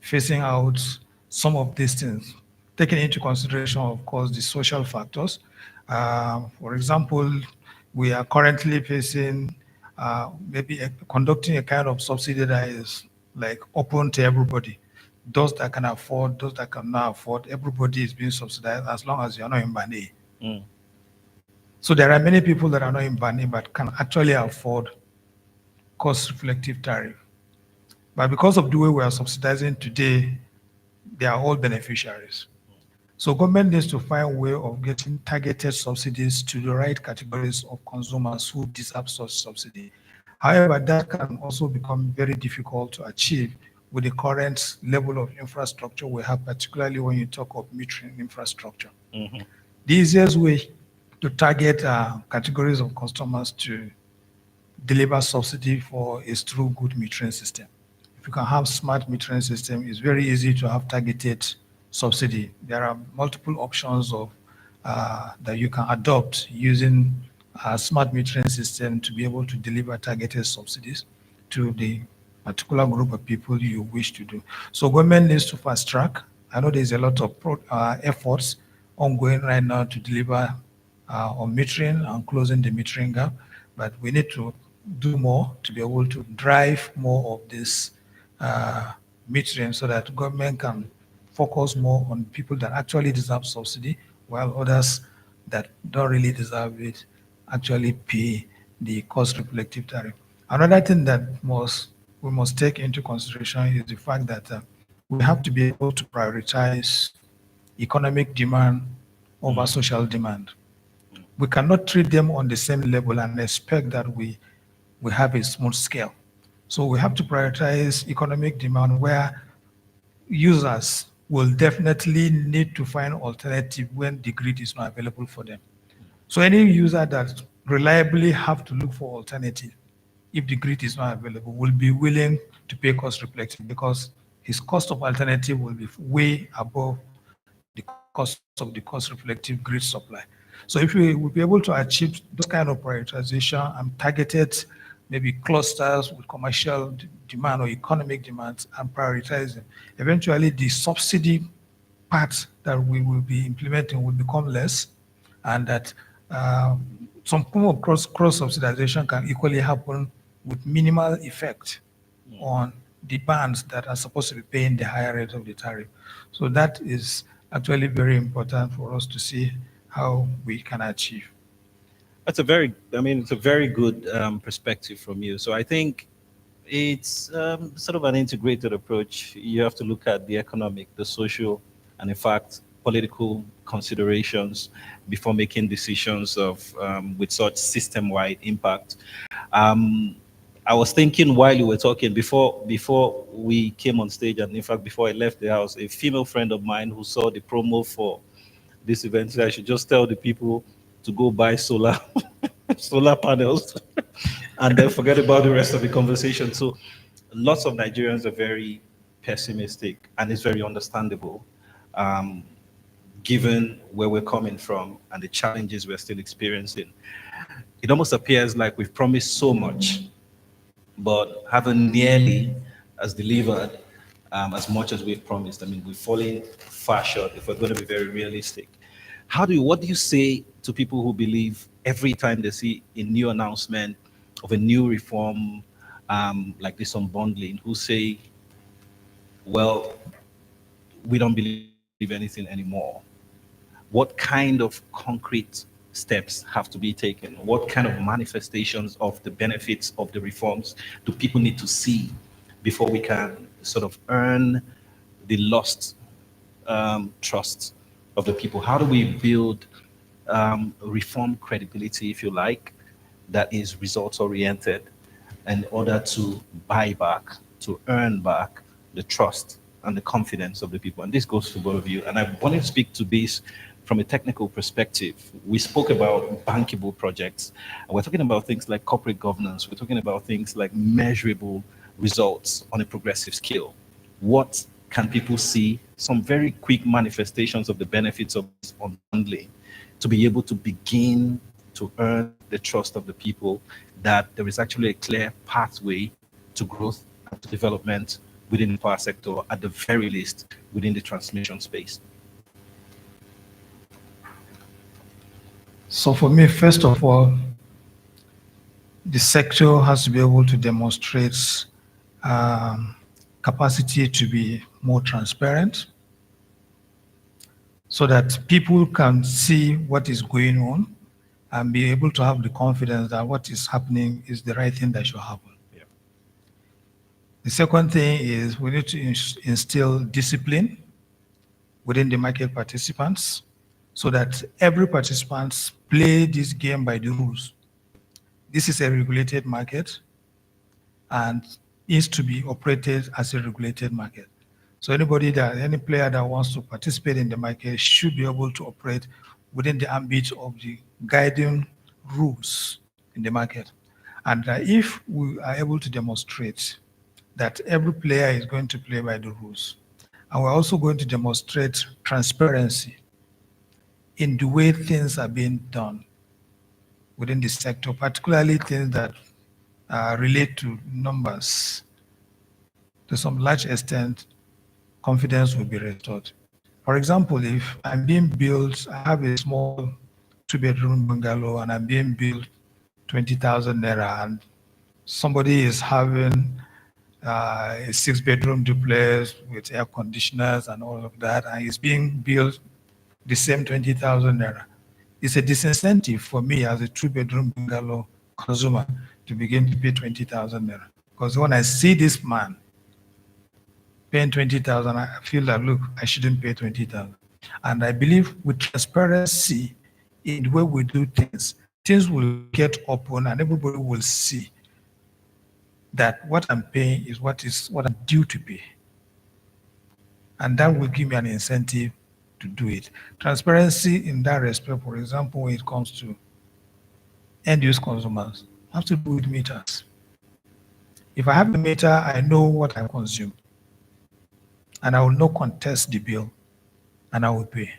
phasing out some of these things, taking into consideration, of course, the social factors. For example, we are currently facing conducting a kind of subsidy that is like open to everybody. Those that can afford, those that cannot afford, everybody is being subsidized as long as you're not in band A. So there are many people that are not in band A but can actually afford cost reflective tariff. But because of the way we are subsidizing today, they are all beneficiaries. So government needs to find a way of getting targeted subsidies to the right categories of consumers who deserve such subsidy. However, that can also become very difficult to achieve with the current level of infrastructure we have, particularly when you talk of metering infrastructure. The easiest way to target categories of customers to deliver subsidy for is through good metering system. If you can have smart metering system, it's very easy to have targeted subsidy. There are multiple options of that you can adopt using a smart metering system to be able to deliver targeted subsidies to the particular group of people you wish to do. So government needs to fast track. I know there's a lot of efforts ongoing right now to deliver on metering and closing the metering gap, but we need to do more to be able to drive more of this metering so that government can focus more on people that actually deserve subsidy, while others that don't really deserve it actually pay the cost reflective tariff. Another thing that we must take into consideration is the fact that we have to be able to prioritize economic demand over social demand. We cannot treat them on the same level and expect that we have a small scale. So we have to prioritize economic demand where users will definitely need to find alternative when the grid is not available for them. So any user that reliably have to look for alternative, if the grid is not available, will be willing to pay cost reflective because his cost of alternative will be way above the cost of the cost reflective grid supply. So if we will be able to achieve those kind of prioritization and targeted maybe clusters with commercial demand or economic demands and prioritize them, eventually the subsidy part that we will be implementing will become less, and that some form of cross subsidization can equally happen with minimal effect on the bands that are supposed to be paying the higher rate of the tariff. So that is actually very important for us to see how we can achieve. It's a very good perspective from you. So I think it's sort of an integrated approach. You have to look at the economic, the social, and in fact, political considerations before making decisions of with such system-wide impact. I was thinking while you were talking, before we came on stage, and in fact, before I left the house, a female friend of mine who saw the promo for this event said I should just tell the people to go buy solar panels and then forget about the rest of the conversation. So lots of Nigerians are very pessimistic, and it's very understandable, given where we're coming from and the challenges we're still experiencing. It almost appears like we've promised so much, but haven't nearly as delivered as much as we've promised. I mean, we're falling far short if we're going to be very realistic. What do you say to people who believe every time they see a new announcement of a new reform like this unbundling, who say, well, we don't believe anything anymore? What kind of concrete steps have to be taken? What kind of manifestations of the benefits of the reforms do people need to see before we can sort of earn the lost trust of the people? How do we build reform credibility, if you like, that is results oriented in order to buy back, to earn back the trust and the confidence of the people? And this goes to both of you. And I want to speak to this from a technical perspective. We spoke about bankable projects, and we're talking about things like corporate governance. We're talking about things like measurable results on a progressive scale. What can people see? Some very quick manifestations of the benefits of this unbundling to be able to begin to earn the trust of the people that there is actually a clear pathway to growth and to development within the power sector, at the very least within the transmission space. So for me, first of all, the sector has to be able to demonstrate capacity to be more transparent so that people can see what is going on and be able to have the confidence that what is happening is the right thing that should happen. Yeah. The second thing is we need to instill discipline within the market participants so that every participant play this game by the rules. This is a regulated market and is to be operated as a regulated market. So any player that wants to participate in the market should be able to operate within the ambit of the guiding rules in the market. And if we are able to demonstrate that every player is going to play by the rules, and we're also going to demonstrate transparency in the way things are being done within the sector, particularly things that relate to numbers, to some large extent, confidence will be restored. For example, if I'm being built, I have a small 2-bedroom bungalow and I'm being built 20,000 naira, and somebody is having a 6-bedroom duplex with air conditioners and all of that, and it's being built the same 20,000 naira. It's a disincentive for me as a 2-bedroom bungalow consumer to begin to pay 20,000 naira. Because when I see this man paying 20,000, I feel that, look, I shouldn't pay 20,000. And I believe with transparency in the way we do things, things will get open and everybody will see that what I'm paying is what I'm due to pay. And that will give me an incentive to do it. Transparency in that respect, for example, when it comes to end-use consumers, have to do with meters. If I have a meter, I know what I consume. And I will not contest the bill, and I will pay.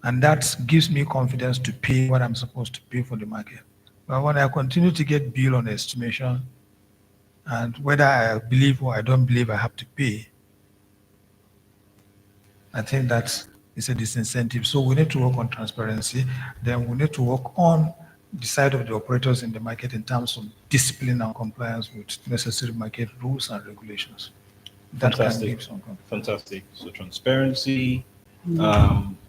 And that gives me confidence to pay what I'm supposed to pay for the market. But when I continue to get bill on estimation, and whether I believe or I don't believe I have to pay, I think that is a disincentive. So we need to work on transparency. Then we need to work on the side of the operators in the market in terms of discipline and compliance with necessary market rules and regulations. That Fantastic. can give some confidence. Fantastic. So transparency,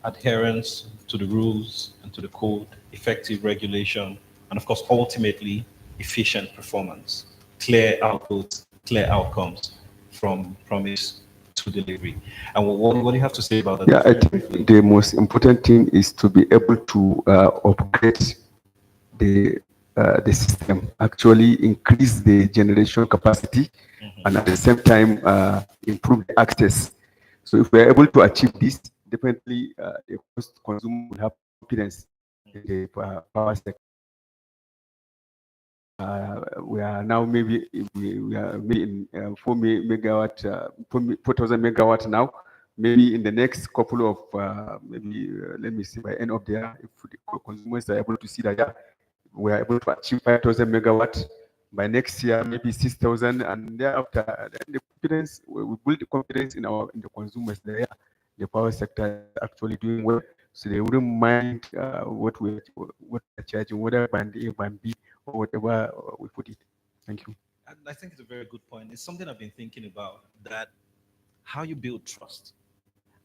adherence to the rules and to the code, effective regulation, and of course, ultimately, efficient performance, clear outputs, clear outcomes from promise to delivery. And what do you have to say about that? Yeah, I think the most important thing is to be able to upgrade the system, actually increase the generation capacity, and at the same time improve the access. So if we are able to achieve this, definitely the consumer will have confidence in the power sector. We are now maybe we are maybe in 4,000 megawatt now. Maybe in the next couple of let me see, by end of the year, if the consumers are able to see that, yeah, we are able to achieve 5,000 megawatt. By next year, maybe 6,000, and thereafter, then the confidence, we build the confidence in the consumers that, yeah, the power sector is actually doing well, so they wouldn't mind what we're charging, whether band A, band B, or whatever we put it. Thank you. And I think it's a very good point. It's something I've been thinking about, that how you build trust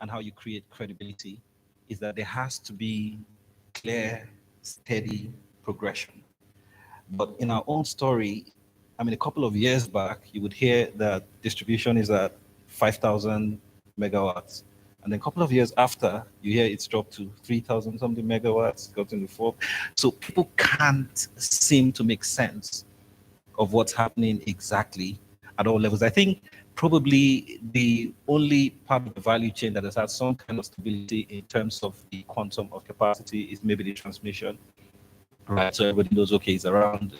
and how you create credibility is that there has to be clear, steady progression. But in our own story, I mean, a couple of years back, you would hear that distribution is at 5,000 megawatts. And then a couple of years after, you hear it's dropped to 3,000 something megawatts, gotten to 4. So people can't seem to make sense of what's happening exactly at all levels. I think probably the only part of the value chain that has had some kind of stability in terms of the quantum of capacity is maybe the transmission. Right, so everybody knows, okay, it's around,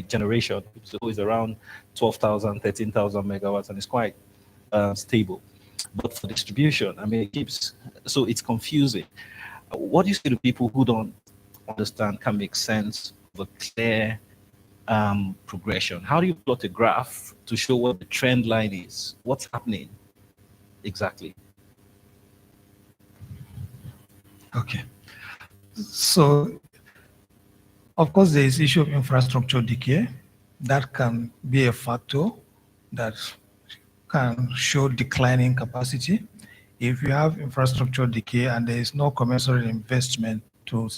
generation, so it's around 12,000, 13,000 megawatts, and it's quite stable. But for distribution, I mean, it keeps, so it's confusing. What do you say to people who don't understand, can make sense of a clear progression? How do you plot a graph to show what the trend line is? What's happening exactly? Okay. So, of course, there is issue of infrastructure decay. That can be a factor that can show declining capacity. If you have infrastructure decay and there is no commensurate investment to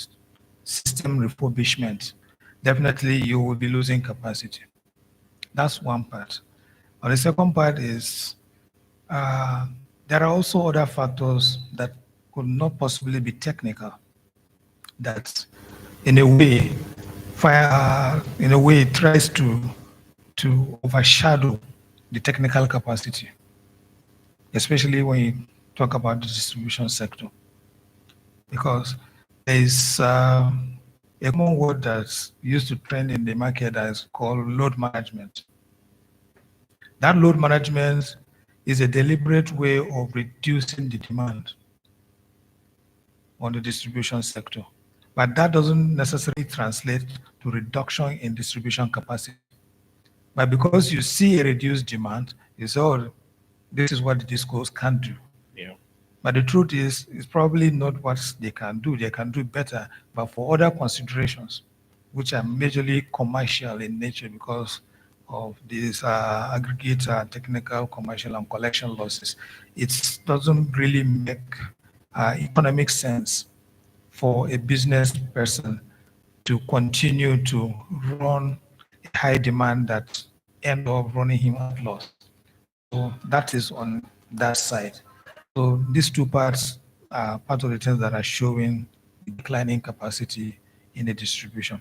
system refurbishment, definitely you will be losing capacity. That's one part. And the second part is there are also other factors that could not possibly be technical, that in a way it tries to overshadow the technical capacity, especially when you talk about the distribution sector. Because there is a common word that's used to trend in the market that is called load management. That load management is a deliberate way of reducing the demand on the distribution sector. But that doesn't necessarily translate to reduction in distribution capacity. But because you see a reduced demand, you say, oh, this is what the discos can do. Yeah. But the truth is, it's probably not what they can do. They can do better, but for other considerations, which are majorly commercial in nature, because of these aggregate technical, commercial, and collection losses. It doesn't really make economic sense for a business person to continue to run a high demand that end up running him at loss. So that is on that side. So these two parts are part of the things that are showing declining capacity in the distribution.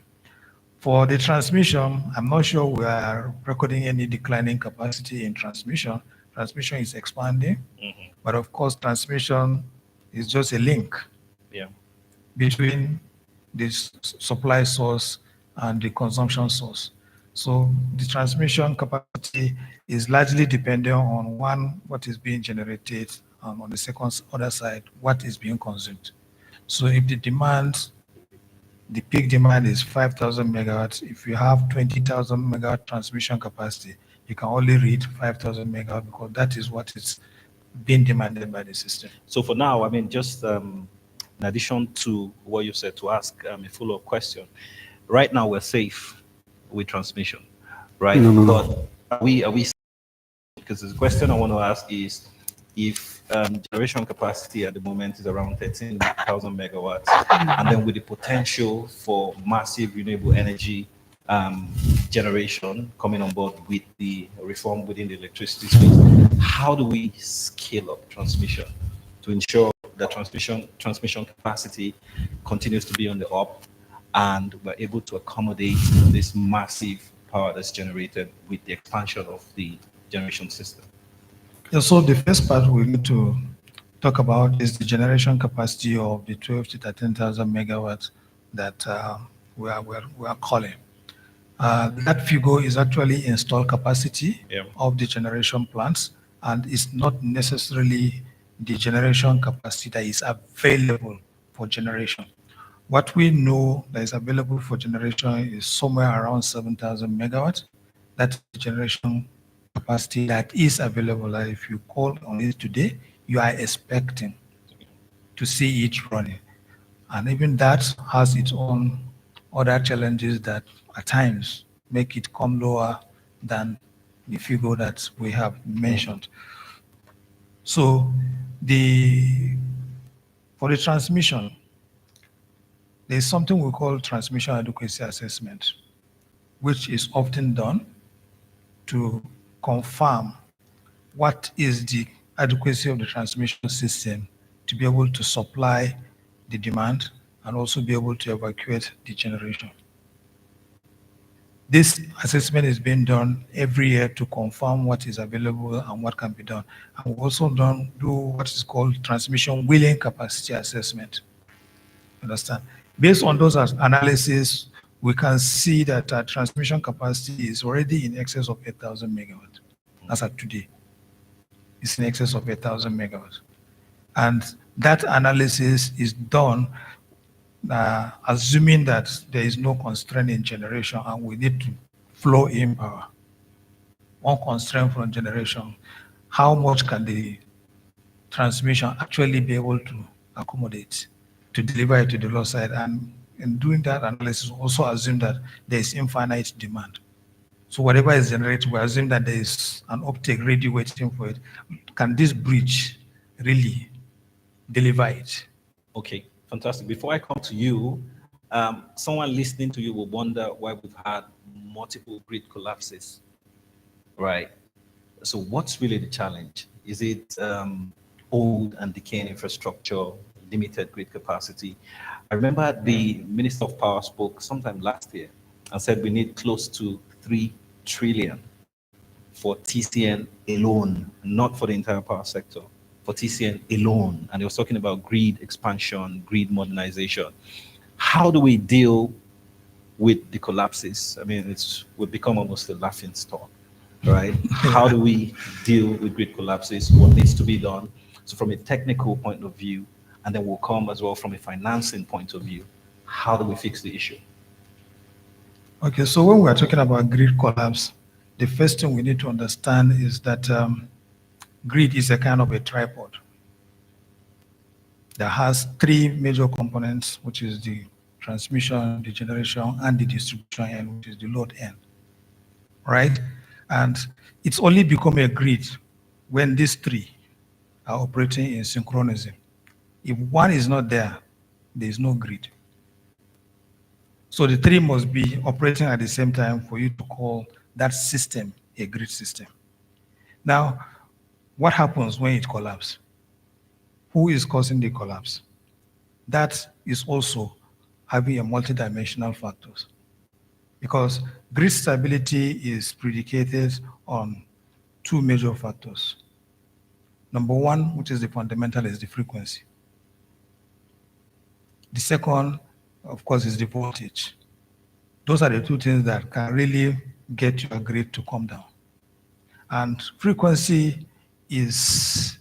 For the transmission, I'm not sure we are recording any declining capacity in transmission. Transmission is expanding, but of course, transmission is just a link Yeah. between the supply source and the consumption source. So the transmission capacity is largely dependent on one, what is being generated, and on the second other side, what is being consumed. So if the demand, the peak demand is 5,000 megawatts, if you have 20,000 megawatt transmission capacity, you can only read 5,000 megawatts because that is what is being demanded by the system. So for now, I mean, just in addition to what you said, to ask a follow-up question. Right now, we're safe with transmission, right? But are we? Because the question I want to ask is, if generation capacity at the moment is around 13,000 megawatts, and then with the potential for massive renewable energy generation coming on board with the reform within the electricity space, how do we scale up transmission to ensure that transmission capacity continues to be on the up, and we're able to accommodate this massive power that's generated with the expansion of the generation system? Yeah, so the first part we need to talk about is the generation capacity of the 12 to 13,000 megawatts that we are calling. That figure is actually installed capacity of the generation plants, and it's not necessarily the generation capacity that is available for generation. What we know that is available for generation is somewhere around 7,000 megawatts. That's the generation capacity that is available. Like if you call on it today, you are expecting to see it running. And even that has its own other challenges that at times make it come lower than the figure that we have mentioned. So for the transmission, there's something we call transmission adequacy assessment, which is often done to confirm what is the adequacy of the transmission system to be able to supply the demand and also be able to evacuate the generation. This assessment is being done every year to confirm what is available and what can be done. And we also do what is called transmission wheeling capacity assessment. Understand? Based on those analyses, we can see that our transmission capacity is already in excess of 8,000 megawatts. As of today, it's in excess of 8,000 megawatts. And that analysis is done assuming that there is no constraint in generation and we need to flow in power. One constraint from generation, how much can the transmission actually be able to accommodate to deliver it to the low side? And in doing that analysis, also assume that there is infinite demand. So whatever is generated, we assume that there is an uptake ready waiting for it. Can this bridge really deliver it? Okay, fantastic. Before I come to you, someone listening to you will wonder why we've had multiple grid collapses, right? So what's really the challenge? Is it old and decaying infrastructure, limited grid capacity? I remember the Minister of Power spoke sometime last year and said we need close to 3 trillion for TCN alone, not for the entire power sector, for TCN alone. And he was talking about grid expansion, grid modernization. How do we deal with the collapses? I mean, we've become almost a laughing stock, right? How do we deal with grid collapses? What needs to be done? So from a technical point of view, and then we'll come as well from a financing point of view, how do we fix the issue? Okay, so when we're talking about grid collapse, the first thing we need to understand is that grid is a kind of a tripod that has 3 major components, which is the transmission, the generation, and the distribution end, which is the load end. right? And it's only become a grid when these three are operating in synchronism. If one is not there, there is no grid. So the three must be operating at the same time for you to call that system a grid system. Now, what happens when it collapses? Who is causing the collapse? That is also having a multidimensional factors, because grid stability is predicated on two major factors. Number one, which is the fundamental, is the frequency. The second, of course, is the voltage. Those are the two things that can really get your grid to come down. And frequency is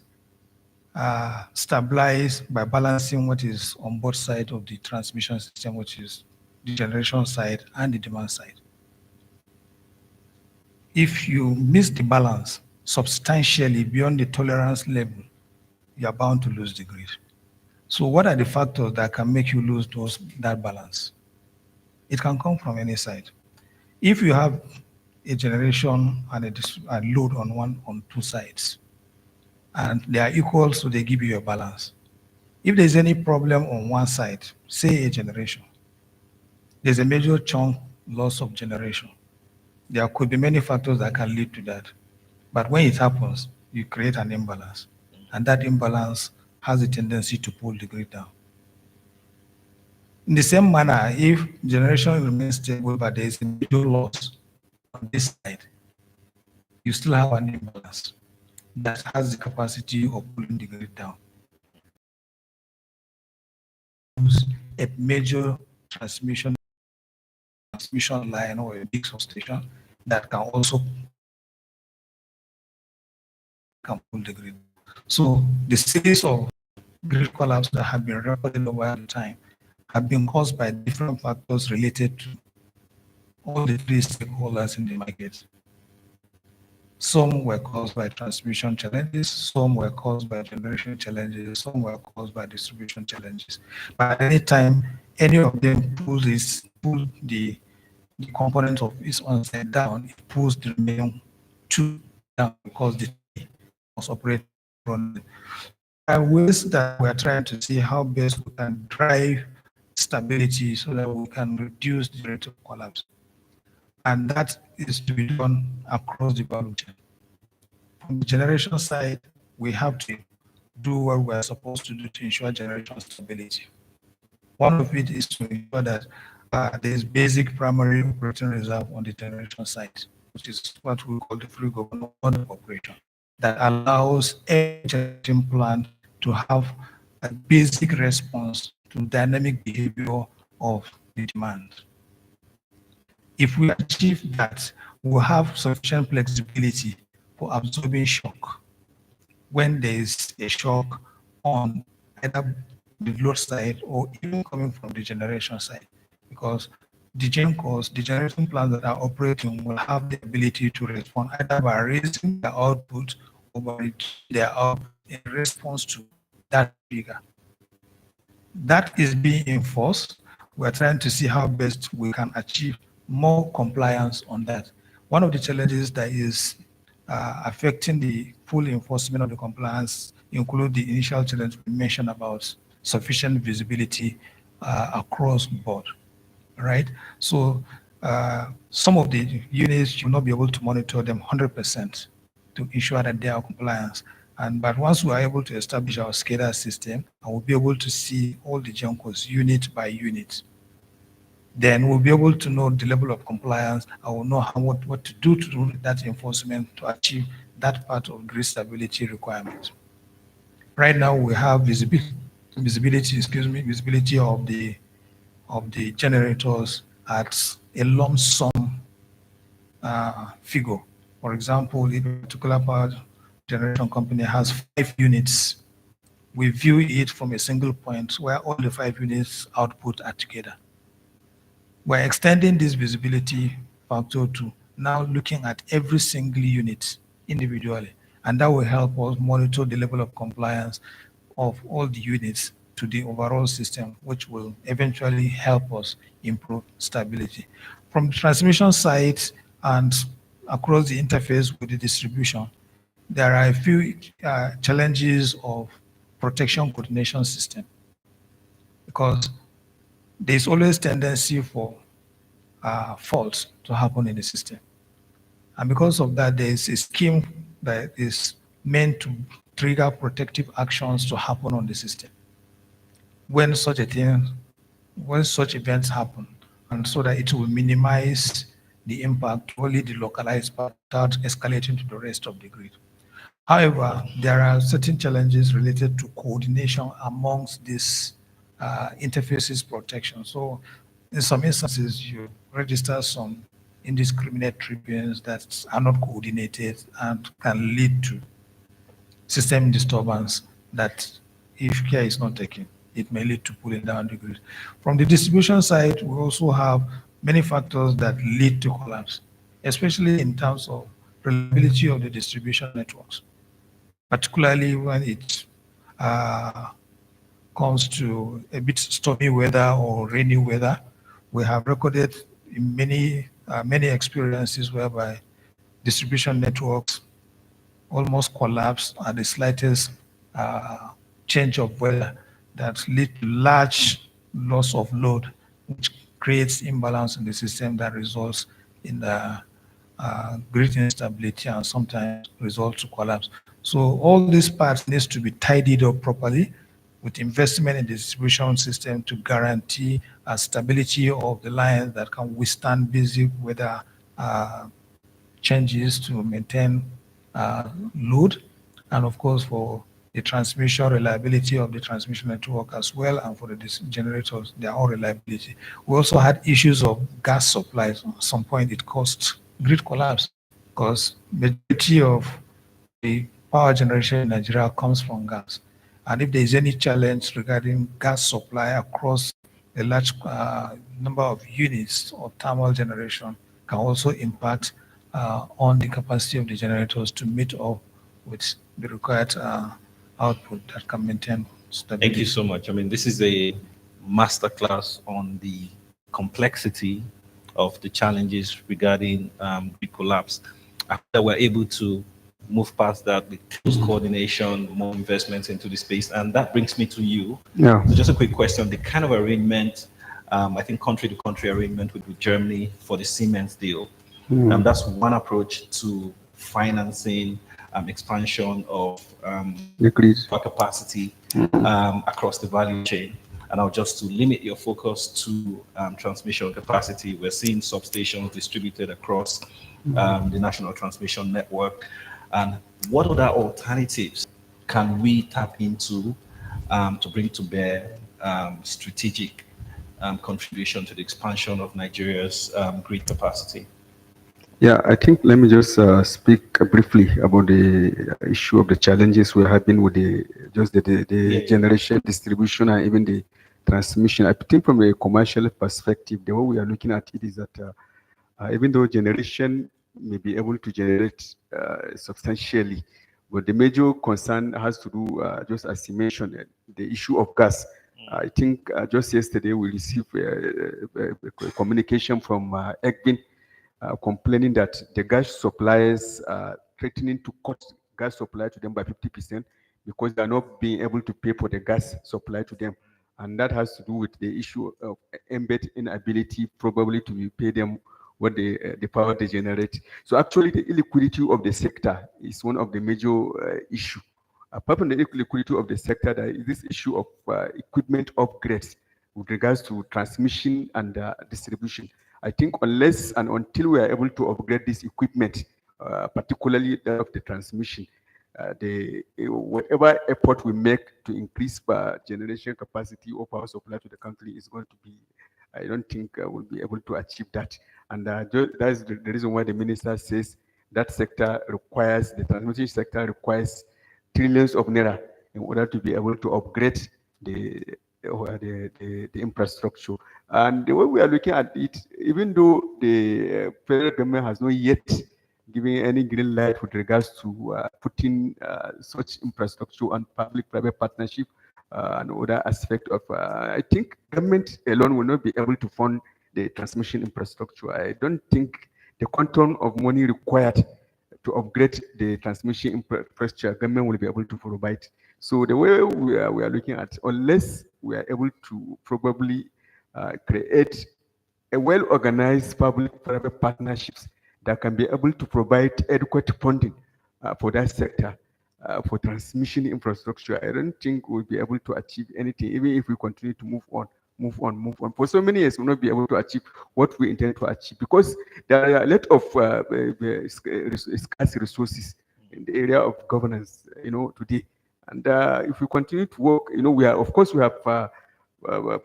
stabilized by balancing what is on both sides of the transmission system, which is the generation side and the demand side. If you miss the balance substantially beyond the tolerance level, you are bound to lose the grid. So what are the factors that can make you lose that balance? It can come from any side. If you have a generation and a load on two sides, and they are equal, so they give you a balance. If there's any problem on one side, say a generation, there's a major chunk loss of generation. There could be many factors that can lead to that. But when it happens, you create an imbalance. And that imbalance has a tendency to pull the grid down. In the same manner, if generation remains stable, but there is a major loss on this side, you still have an imbalance that has the capacity of pulling the grid down. A major transmission line or a big substation that can also pull the grid. So the series of grid collapse that have been recorded over time have been caused by different factors related to all the three stakeholders in the market. Some were caused by transmission challenges, some were caused by generation challenges, some were caused by distribution challenges. But at any time, any of them pull the component of its one side down, it pulls the remaining two down because the was operating on. There are ways that we are trying to see how best we can drive stability so that we can reduce the rate of collapse. And that is to be done across the value chain. From the generation side, we have to do what we're supposed to do to ensure generation stability. One of it is to ensure that there is basic primary operating reserve on the generation side, which is what we call the free government operation, that allows every generation plant to have a basic response to dynamic behavior of the demand. If we achieve that, we'll have sufficient flexibility for absorbing shock when there is a shock on either the load side or even coming from the generation side, because the generation plants that are operating will have the ability to respond either by raising their output or by reducing their output in response to that trigger. That is being enforced. We're trying to see how best we can achieve more compliance on that. One of the challenges that is affecting the full enforcement of the compliance include the initial challenge we mentioned about sufficient visibility across board, right? So some of the units will not be able to monitor them 100% to ensure that they are compliant. But once we are able to establish our SCADA system, and we'll be able to see all the GENCOs unit by unit, then we'll be able to know the level of compliance. I will know what to do that enforcement to achieve that part of grid stability requirement. Right now, we have visibility of the generators at a lump sum figure. For example, if a particular power generation company has 5 units, we view it from a single point where all the 5 units output are together. We're extending this visibility factor to now looking at every single unit individually, and that will help us monitor the level of compliance of all the units to the overall system, which will eventually help us improve stability. From the transmission side and across the interface with the distribution, there are a few challenges of protection coordination system, because there's always tendency for faults to happen in the system. And because of that, there's a scheme that is meant to trigger protective actions to happen on the system when such events happen, and so that it will minimize the impact to only the localized part without escalating to the rest of the grid. However, there are certain challenges related to coordination amongst these interfaces protection. So in some instances, you register some indiscriminate trippings that are not coordinated and can lead to system disturbance that, if care is not taken, it may lead to pulling down the grid. From the distribution side, we also have many factors that lead to collapse, especially in terms of reliability of the distribution networks, particularly when it comes to a bit stormy weather or rainy weather. We have recorded in many experiences whereby distribution networks almost collapse at the slightest change of weather that lead to large loss of load, which creates imbalance in the system that results in the grid instability and sometimes results to collapse. So all these parts needs to be tidied up properly with investment in the distribution system to guarantee stability of the lines that can withstand basic weather changes to maintain load, and of course for the transmission reliability of the transmission network as well, and for the generators, their own reliability. We also had issues of gas supplies. At some point it caused grid collapse because majority of the power generation in Nigeria comes from gas. And if there is any challenge regarding gas supply across a large number of units of thermal generation, can also impact on the capacity of the generators to meet up with the required output that can maintain stability. Thank you so much. I mean, this is a masterclass on the complexity of the challenges regarding grid collapse. After we're able to move past that with close coordination, more investments into the space. And that brings me to you. Yeah. So just a quick question, the kind of arrangement, I think country to country arrangement with Germany for the Siemens deal. That's one approach to financing expansion of power capacity across the value chain. And now just to limit your focus to transmission capacity, we're seeing substations distributed across the national transmission network. And what other alternatives can we tap into to bring to bear strategic contribution to the expansion of Nigeria's grid capacity? Yeah, I think let me just speak briefly about the issue of the challenges we're having with the generation, distribution, and even the transmission. I think from a commercial perspective, the way we are looking at it is that even though generation may be able to generate substantially, but the major concern has to do, just as you mentioned, the issue of gas. I think just yesterday we received a communication from EPLORING, complaining that the gas suppliers are threatening to cut gas supply to them by 50% because they are not being able to pay for the gas supply to them. And that has to do with the issue of embedded inability probably to pay them what the power they generate. So actually the illiquidity of the sector is one of the major issues. Apart from the illiquidity of the sector, there is this issue of equipment upgrades with regards to transmission and distribution. I think unless and until we are able to upgrade this equipment, particularly that of the transmission, whatever effort we make to increase generation capacity or power supply to the country is going to be, I don't think we'll be able to achieve that. And that's the reason why the minister says that sector requires, the transmission sector requires trillions of naira in order to be able to upgrade the infrastructure. And the way we are looking at it, even though the federal government has not yet given any green light with regards to putting such infrastructure and public-private partnership and other aspect of, I think government alone will not be able to fund the transmission infrastructure. I don't think the quantum of money required to upgrade the transmission infrastructure, government will be able to provide. So the way we are looking at, unless we are able to probably create a well-organized public-private partnerships that can be able to provide adequate funding for that sector, for transmission infrastructure, I don't think we'll be able to achieve anything, even if we continue to move on. For so many years, we'll not be able to achieve what we intend to achieve, because there are a lot of scarce resources in the area of governance, today. And if we continue to work, we are, of course, we have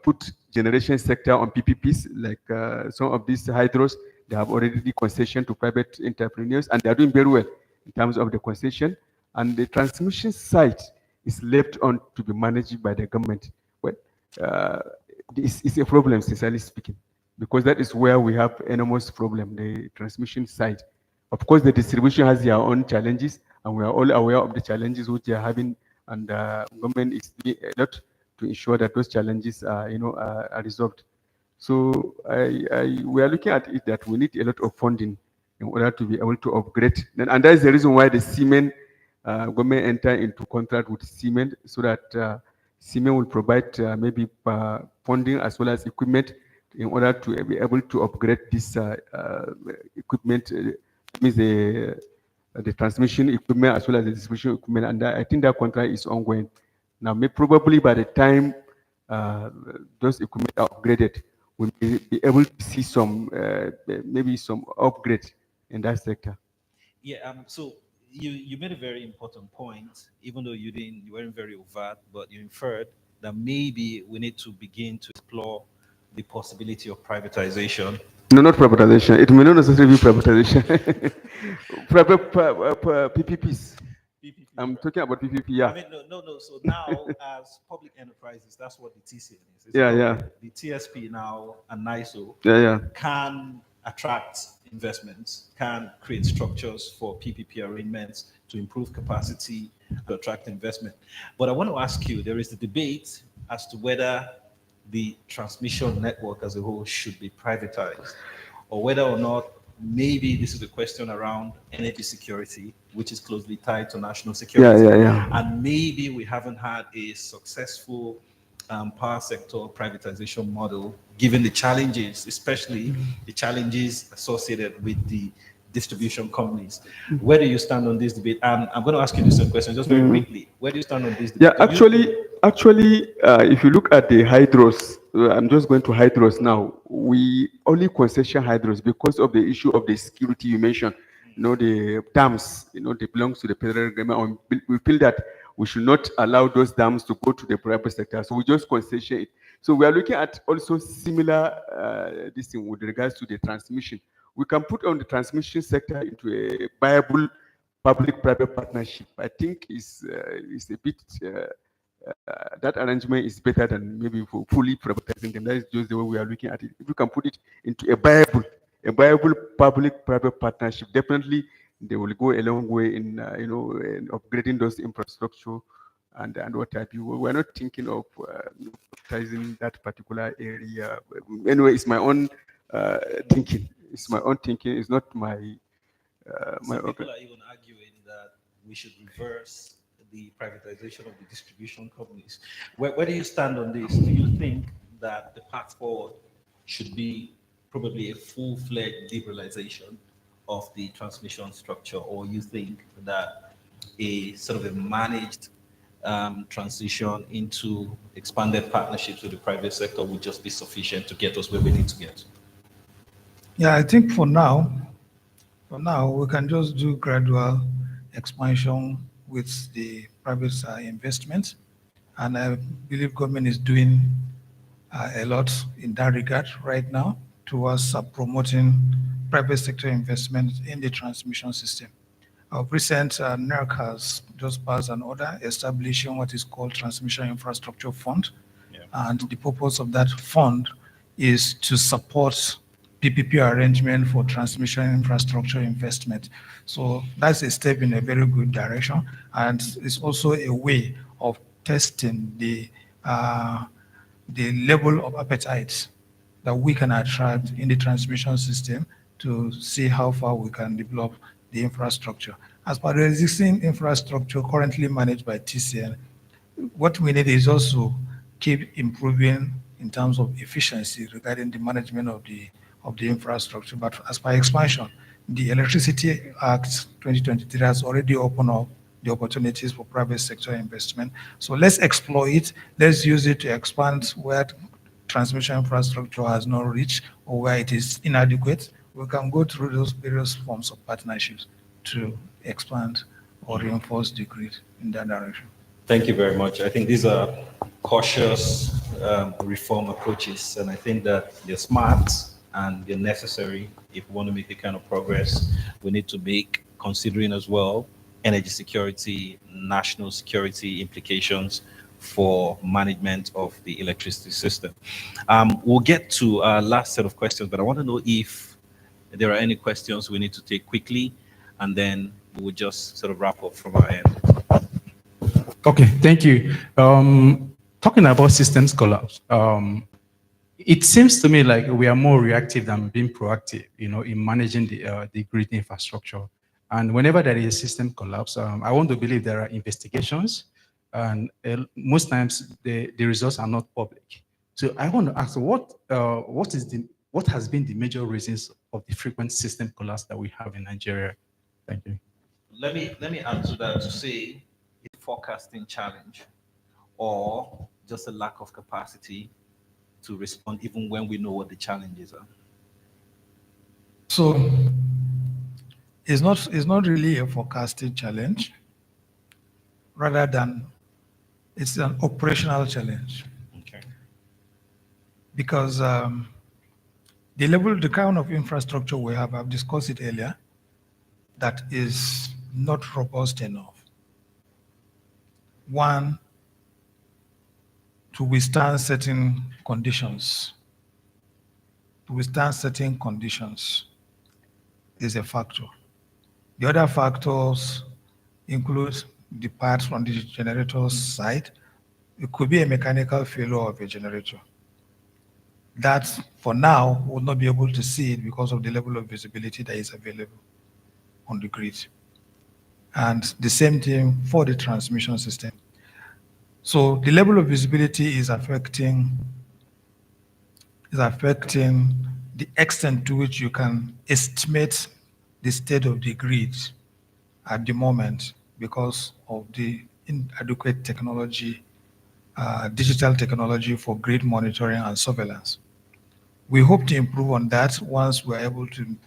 put generation sector on PPPs, like some of these hydros, they have already concession to private entrepreneurs, and they are doing very well in terms of the concession. And the transmission site is left on to be managed by the government. Well, this is a problem, sincerely speaking, because that is where we have enormous problem, the transmission side. Of course, the distribution has their own challenges, and we are all aware of the challenges which they are having, and government is doing a lot to ensure that those challenges are, are resolved. So we are looking at it that we need a lot of funding in order to be able to upgrade. And that is the reason why the Siemens government enter into contract with Siemens, so that Siemens will provide maybe funding as well as equipment in order to be able to upgrade this equipment, means the transmission equipment as well as the distribution equipment. And I think that contract is ongoing. Now, probably by the time those equipment are upgraded, we'll be able to see some, maybe some upgrade in that sector. Yeah. So you made a very important point, even though you weren't very overt, but you inferred that maybe we need to begin to explore the possibility of privatization. No, not privatization. It may not necessarily be privatization. Private PPPs. I'm talking about PPP, yeah. I mean, no. So now, as public enterprises, that's what the TCN is. It's The TSP now and NISO can attract investments, can create structures for PPP arrangements to improve capacity, to attract investment. But I want to ask you, there is the debate as to whether the transmission network as a whole should be privatized, or whether or not maybe this is a question around energy security, which is closely tied to national security. And maybe we haven't had a successful power sector privatization model, given the challenges, especially the challenges associated with the distribution companies. Where do you stand on this debate? And I'm going to ask you the same question just very quickly. Where do you stand on this debate? Yeah, actually, if you look at the hydros, I'm just going to hydros now. We only concession hydros because of the issue of the security you mentioned. The dams, they belong to the federal government. We feel that we should not allow those dams to go to the private sector. So we just concession it. So we are looking at also similar this thing with regards to the transmission. We can put on the transmission sector into a viable public-private partnership. I think is a bit that arrangement is better than maybe for fully privatizing them. That is just the way we are looking at it. If we can put it into a viable public-private partnership, definitely they will go a long way in in upgrading those infrastructure and what have you. We're not thinking of privatizing that particular area. Anyway, it's my own thinking. It's my own thinking. It's not my people are even arguing that we should reverse the privatization of the distribution companies. Where do you stand on this? Do you think that the path forward should be probably a full-fledged liberalization of the transmission structure, or you think that a sort of a managed transition into expanded partnerships with the private sector would just be sufficient to get us where we need to get? Yeah, I think for now, we can just do gradual expansion with the private investment. And I believe government is doing a lot in that regard right now towards promoting private sector investment in the transmission system. Of recent, NERC has just passed an order establishing what is called Transmission Infrastructure Fund. And the purpose of that fund is to support PPP arrangement for transmission infrastructure investment. So that's a step in a very good direction. And it's also a way of testing the level of appetite that we can attract in the transmission system to see how far we can develop the infrastructure. As per the existing infrastructure currently managed by TCN, what we need is also keep improving in terms of efficiency regarding the management of the infrastructure. But as per expansion, the Electricity Act 2023 has already opened up the opportunities for private sector investment. So let's explore it. Let's use it to expand where transmission infrastructure has not reached or where it is inadequate. We can go through those various forms of partnerships to expand or reinforce the grid in that direction. Thank you very much. I think these are cautious reform approaches, and I think that they're smart and they're necessary if we want to make the kind of progress we need to make, considering as well energy security, national security implications for management of the electricity system. We'll get to our last set of questions, but I want to know if there are any questions we need to take quickly, and then we'll just sort of wrap up from our end. Okay, thank you. Talking about systems collapse, it seems to me like we are more reactive than being proactive, in managing the grid infrastructure. And whenever there is a system collapse, I want to believe there are investigations, and most times the results are not public. So I want to ask, what has been the major reasons of the frequent system collapse that we have in Nigeria? Thank you. Let me answer that to say it's a forecasting challenge or just a lack of capacity to respond even when we know what the challenges are. So it's not really a forecasting challenge, rather than it's an operational challenge. Okay. Because the kind of infrastructure we have, I've discussed it earlier, that is not robust enough. One, to withstand certain conditions. To withstand certain conditions is a factor. The other factors include the parts from the generator's side. It could be a mechanical failure of a generator. That, for now, we'll not be able to see it because of the level of visibility that is available on the grid. And the same thing for the transmission system. So the level of visibility is affecting the extent to which you can estimate the state of the grid at the moment because of the inadequate technology, digital technology for grid monitoring and surveillance. We hope to improve on that once we're able to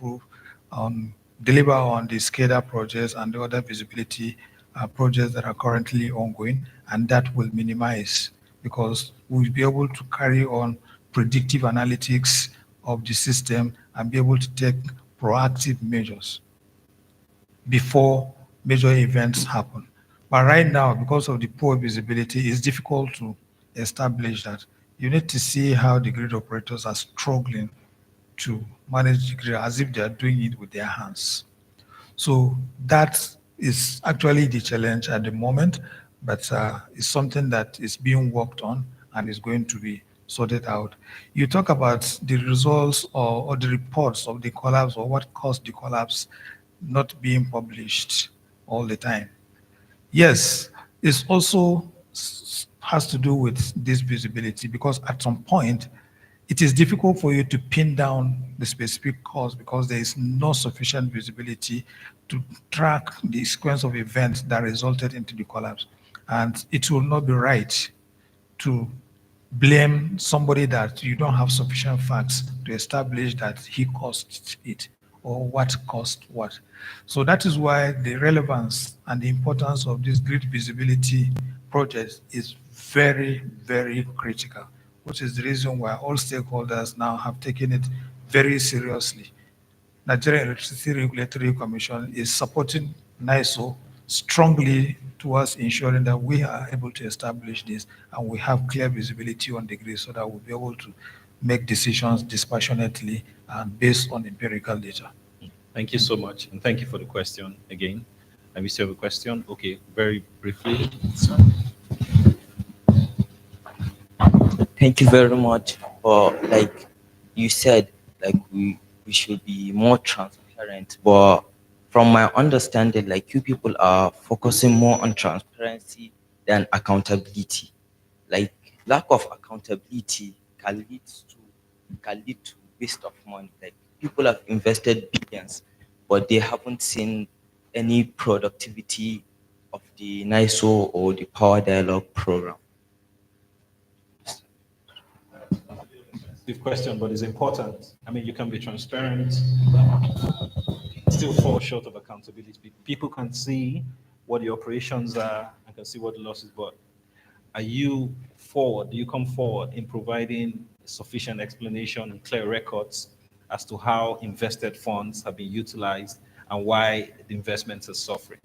deliver on the SCADA projects and the other visibility projects that are currently ongoing, and that will minimize because we'll be able to carry on predictive analytics of the system and be able to take proactive measures before major events happen. But right now, because of the poor visibility, it's difficult to establish that. You need to see how the grid operators are struggling to manage the grid as if they are doing it with their hands. So that is actually the challenge at the moment, but it's something that is being worked on and is going to be sorted out. You talk about the results or the reports of the collapse or what caused the collapse not being published all the time. Yes, it also has to do with this visibility because at some point, it is difficult for you to pin down the specific cause because there is no sufficient visibility to track the sequence of events that resulted into the collapse. And it will not be right to blame somebody that you don't have sufficient facts to establish that he caused it or what caused what. So that is why the relevance and the importance of this grid visibility project is very, very critical, which is the reason why all stakeholders now have taken it very seriously. Nigerian Electricity Regulatory Commission is supporting NISO strongly towards ensuring that we are able to establish this and we have clear visibility on the grid so that we'll be able to make decisions dispassionately and based on empirical data. Thank you so much, and thank you for the question again. And we still have a question. Okay, very briefly. Thank you very much. Like you said, like we we should be more transparent. But from my understanding, like, you people are focusing more on transparency than accountability. Like, lack of accountability can lead to waste of money. Like, people have invested billions, but they haven't seen any productivity of the NISO or the Power Dialogue program. Good question, but it's important. I mean, you can be transparent, still fall short of accountability. People can see what the operations are and can see what the losses, but are you forward? Do you come forward in providing sufficient explanation and clear records as to how invested funds have been utilized and why the investments are suffering?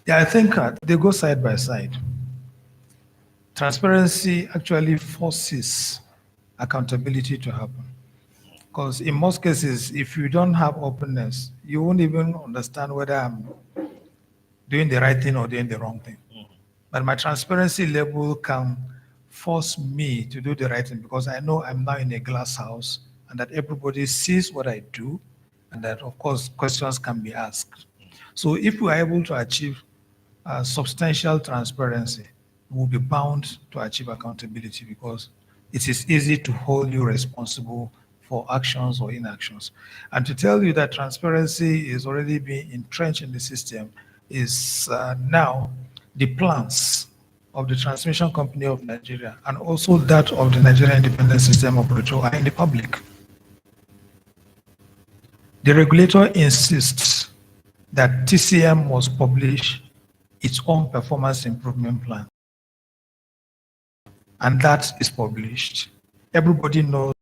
Yeah, I think they go side by side. Transparency actually forces accountability to happen. Because in most cases, if you don't have openness, you won't even understand whether I'm doing the right thing or doing the wrong thing. But my transparency level can force me to do the right thing because I know I'm now in a glass house and that everybody sees what I do and that, of course, questions can be asked. So if we are able to achieve substantial transparency, we will be bound to achieve accountability because it is easy to hold you responsible for actions or inactions. And to tell you that transparency is already being entrenched in the system is now the plans of the Transmission Company of Nigeria and also that of the Nigerian Independent System Operator are in the public. The regulator insists that TCM must publish its own performance improvement plan. And that is published. Everybody knows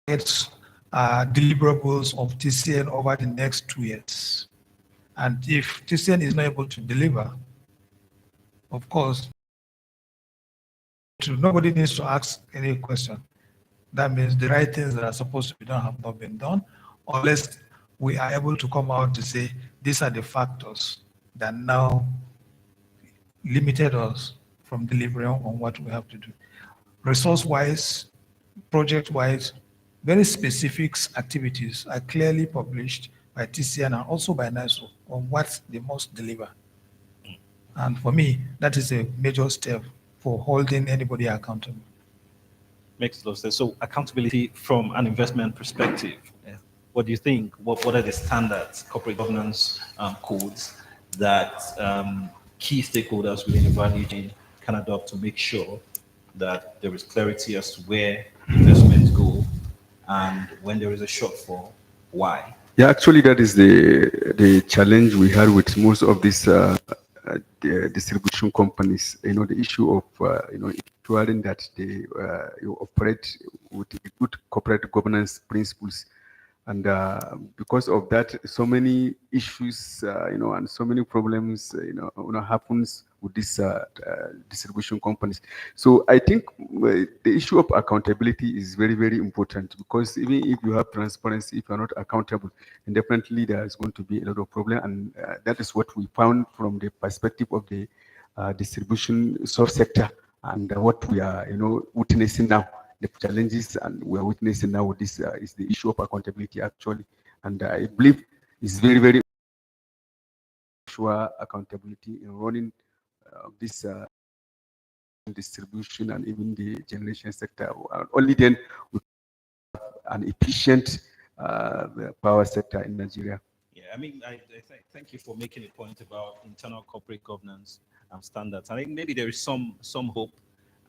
its deliverables of TCN over the next 2 years. And if TCN is not able to deliver, of course, nobody needs to ask any question. That means the right things that are supposed to be done have not been done, unless we are able to come out to say, these are the factors that now limited us from delivering on what we have to do. Resource-wise, project-wise, very specific activities are clearly published by TCN and also by NISO on what they must deliver. And for me, that is a major step for holding anybody accountable. Makes a lot of sense. So accountability from an investment perspective, what do you think? What are the standards, corporate governance codes that key stakeholders within the value chain can adopt to make sure that there is clarity as to where investments go and when there is a shortfall, why? Yeah, actually, that is the challenge we had with most of these the distribution companies. You know, the issue of ensuring that they you operate with good corporate governance principles. And because of that, so many issues, and so many problems, happens with these distribution companies. So I think the issue of accountability is very, very important because even if you have transparency, if you're not accountable, and definitely there's going to be a lot of problem. And that is what we found from the perspective of the distribution source sector and what we are, witnessing now. The challenges and we are witnessing now with this is the issue of accountability actually, and I believe it's very, very sure accountability in running this distribution and even the generation sector. Only then we have an efficient power sector in Nigeria. Yeah, I mean, I thank you for making a point about internal corporate governance standards. I think maybe there is some hope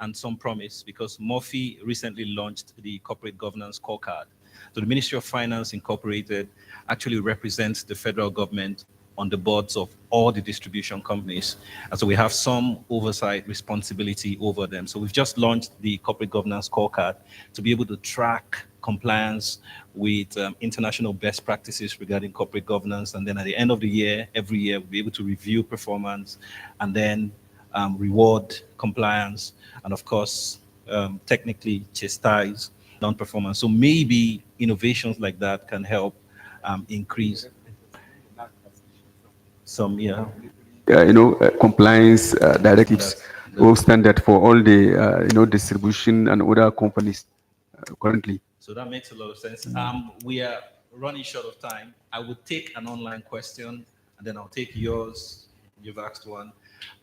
and some promise because Murphy recently launched the corporate governance scorecard. So the Ministry of Finance Incorporated actually represents the federal government on the boards of all the distribution companies. And so we have some oversight responsibility over them. So we've just launched the corporate governance scorecard to be able to track compliance with international best practices regarding corporate governance. And then at the end of the year, every year, we'll be able to review performance and then reward compliance, and of course, technically chastise non-performance. So maybe innovations like that can help increase some, compliance directives or standard for all the, distribution and other companies currently. So that makes a lot of sense. We are running short of time. I will take an online question, and then I'll take yours. You've asked one,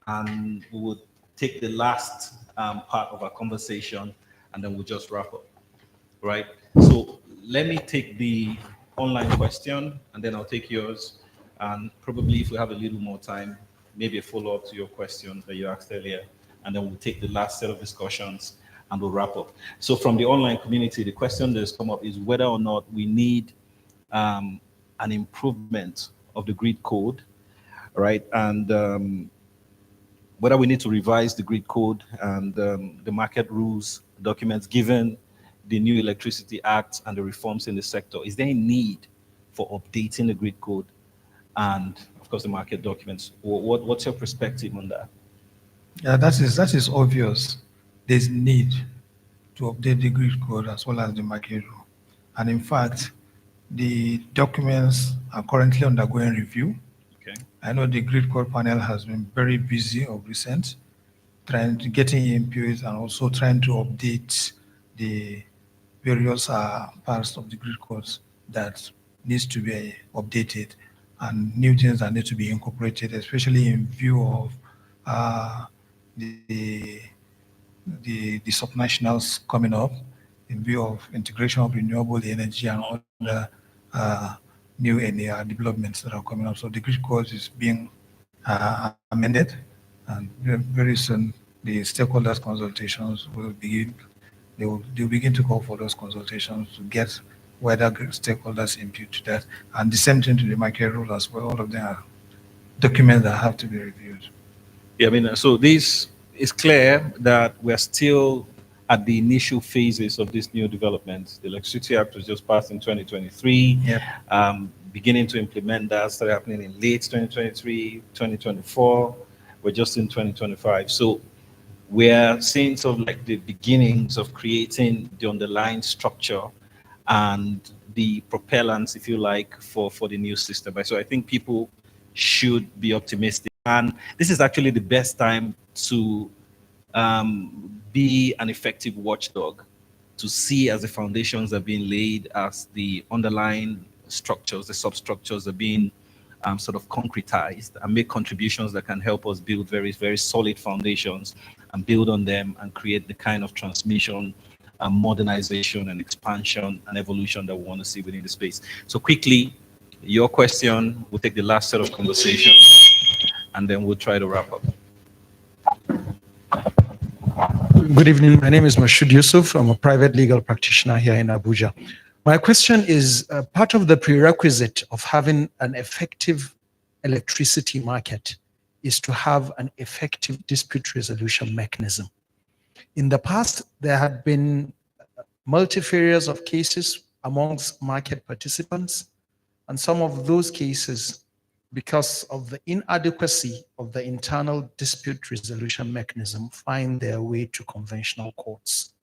and we will take the last part of our conversation, and then we'll just wrap up. Right? So let me take the online question, and then I'll take yours. And probably if we have a little more time, maybe a follow-up to your question that you asked earlier, and then we'll take the last set of discussions and we'll wrap up. So from the online community, the question that has come up is whether or not we need an improvement of the grid code, right? And whether we need to revise the grid code and the market rules documents given the new Electricity Act and the reforms in the sector. Is there a need for updating the grid code and, of course, the market documents? What's your perspective on that? Yeah, that is obvious. There's need to update the grid code as well as the market rule. And in fact, the documents are currently undergoing review. Okay. I know the grid code panel has been very busy of recent, getting inputs and also trying to update the various parts of the grid codes that needs to be updated and new things that need to be incorporated, especially in view of the subnationals coming up, in view of integration of renewable energy and other new developments that are coming up. So the grid code is being amended, and very soon the stakeholders consultations will begin. They'll begin to call for those consultations to get wider stakeholders input to that, and the same thing to the market rule as well. All of them are documents that have to be reviewed. Yeah, I mean, so this is clear that we're still at the initial phases of this new development. The Electricity Act was just passed in 2023. Yep. Beginning to implement that started happening in late 2023, 2024. We're just in 2025. So we're seeing sort of like the beginnings of creating the underlying structure and the propellants, if you like, for the new system. So I think people should be optimistic. And this is actually the best time to be an effective watchdog, to see as the foundations are being laid, as the underlying structures, the substructures are being sort of concretized, and make contributions that can help us build very, very solid foundations and build on them and create the kind of transmission and modernization and expansion and evolution that we want to see within the space. So quickly, your question, we'll take the last set of conversation and then we'll try to wrap up. Good evening. My name is Mashoud Yusuf. I'm a private legal practitioner here in Abuja. My question is, part of the prerequisite of having an effective electricity market is to have an effective dispute resolution mechanism. In the past, there had been multifarious of cases amongst market participants, and some of those cases, because of the inadequacy of the internal dispute resolution mechanism, find their way to conventional courts.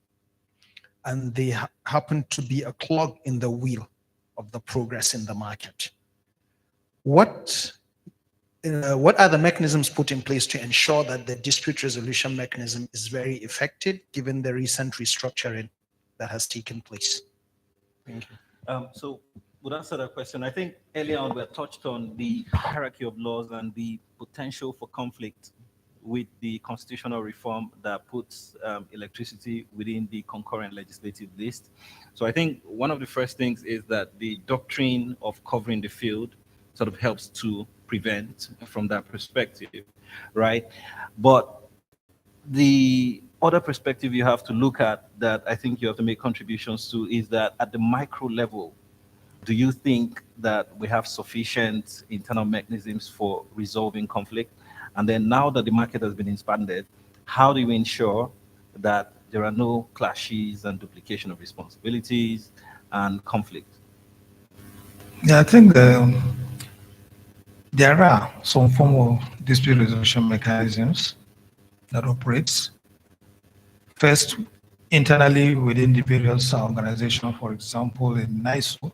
And they happen to be a clog in the wheel of the progress in the market. What are the mechanisms put in place to ensure that the dispute resolution mechanism is very effective, given the recent restructuring that has taken place? Thank you. So would answer that question. I think earlier on we had touched on the hierarchy of laws and the potential for conflict with the constitutional reform that puts electricity within the concurrent legislative list. So I think one of the first things is that the doctrine of covering the field sort of helps to prevent from that perspective, right? But the other perspective you have to look at that I think you have to make contributions to is that at the micro level, do you think that we have sufficient internal mechanisms for resolving conflict? And then now that the market has been expanded, how do you ensure that there are no clashes and duplication of responsibilities and conflict? Yeah, I think there are some form of dispute resolution mechanisms that operates. First, internally within the various organizations, for example, in NISO,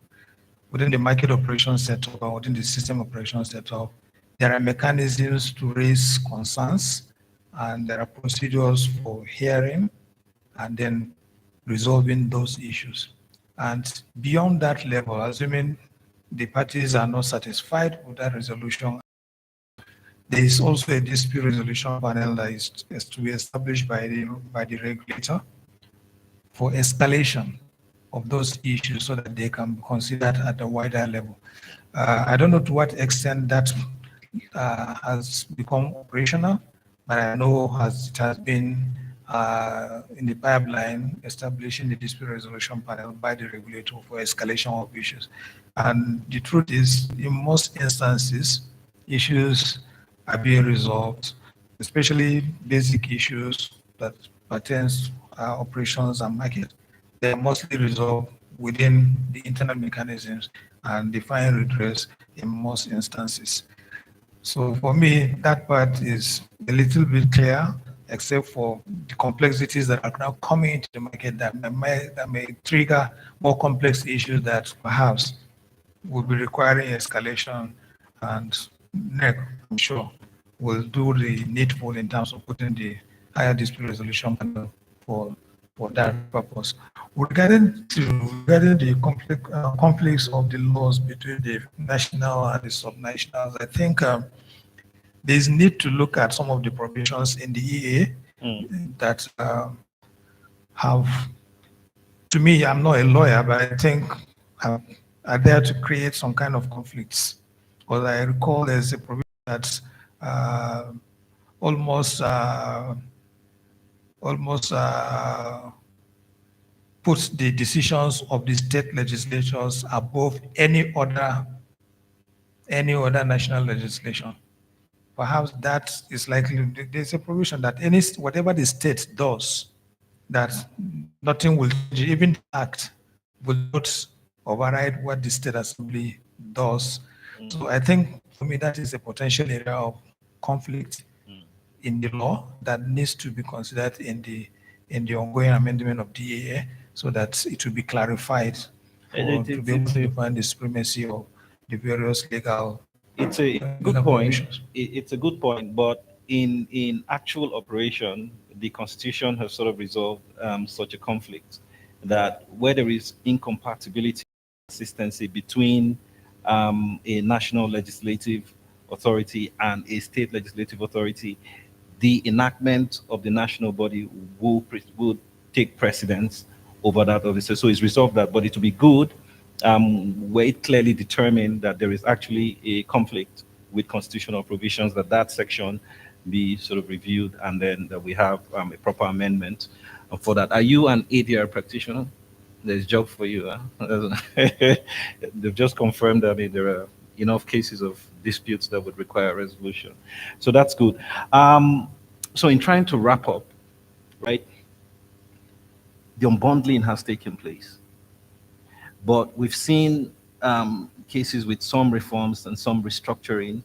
within the market operations setup or within the system operations setup, there are mechanisms to raise concerns, and there are procedures for hearing and then resolving those issues. And beyond that level, assuming the parties are not satisfied with that resolution, there is also a dispute resolution panel that is to be established by the regulator for escalation of those issues so that they can be considered at a wider level. I don't know to what extent that has become operational, but I know it has been in the pipeline establishing the dispute resolution panel by the regulator for escalation of issues. And the truth is, in most instances, issues are being resolved, especially basic issues that pertains operations and market. They are mostly resolved within the internal mechanisms and define redress in most instances. So for me, that part is a little bit clear, except for the complexities that are now coming into the market that may trigger more complex issues that perhaps will be requiring escalation, and NEC, I'm sure, will do the needful in terms of putting the higher dispute resolution panel for that purpose. Regarding the conflicts of the laws between the national and the subnationals, I think there's need to look at some of the provisions in the EA that have, to me, I'm not a lawyer, but I think are there to create some kind of conflicts. Because I recall there's a provision that almost puts the decisions of the state legislatures above any other national legislation. Perhaps that is likely, there's a provision that whatever the state does, that nothing will change, even the act will not override what the state assembly does. So I think for me that is a potential area of conflict in the law that needs to be considered in the ongoing amendment of DAA, so that it will be clarified to be able to define the supremacy of the various legal. It's a good point. It's a good point, but in actual operation, the Constitution has sort of resolved such a conflict, that where there is incompatibility, consistency between a national legislative authority and a state legislative authority, the enactment of the national body will take precedence over that of the state. So it's resolved that, but it will be good where it clearly determined that there is actually a conflict with constitutional provisions, that section be sort of reviewed, and then that we have a proper amendment for that. Are you an ADR practitioner? There's a job for you. Huh? They've just confirmed that there are enough cases of disputes that would require resolution. So that's good. So in trying to wrap up, right, the unbundling has taken place. But we've seen cases with some reforms and some restructuring,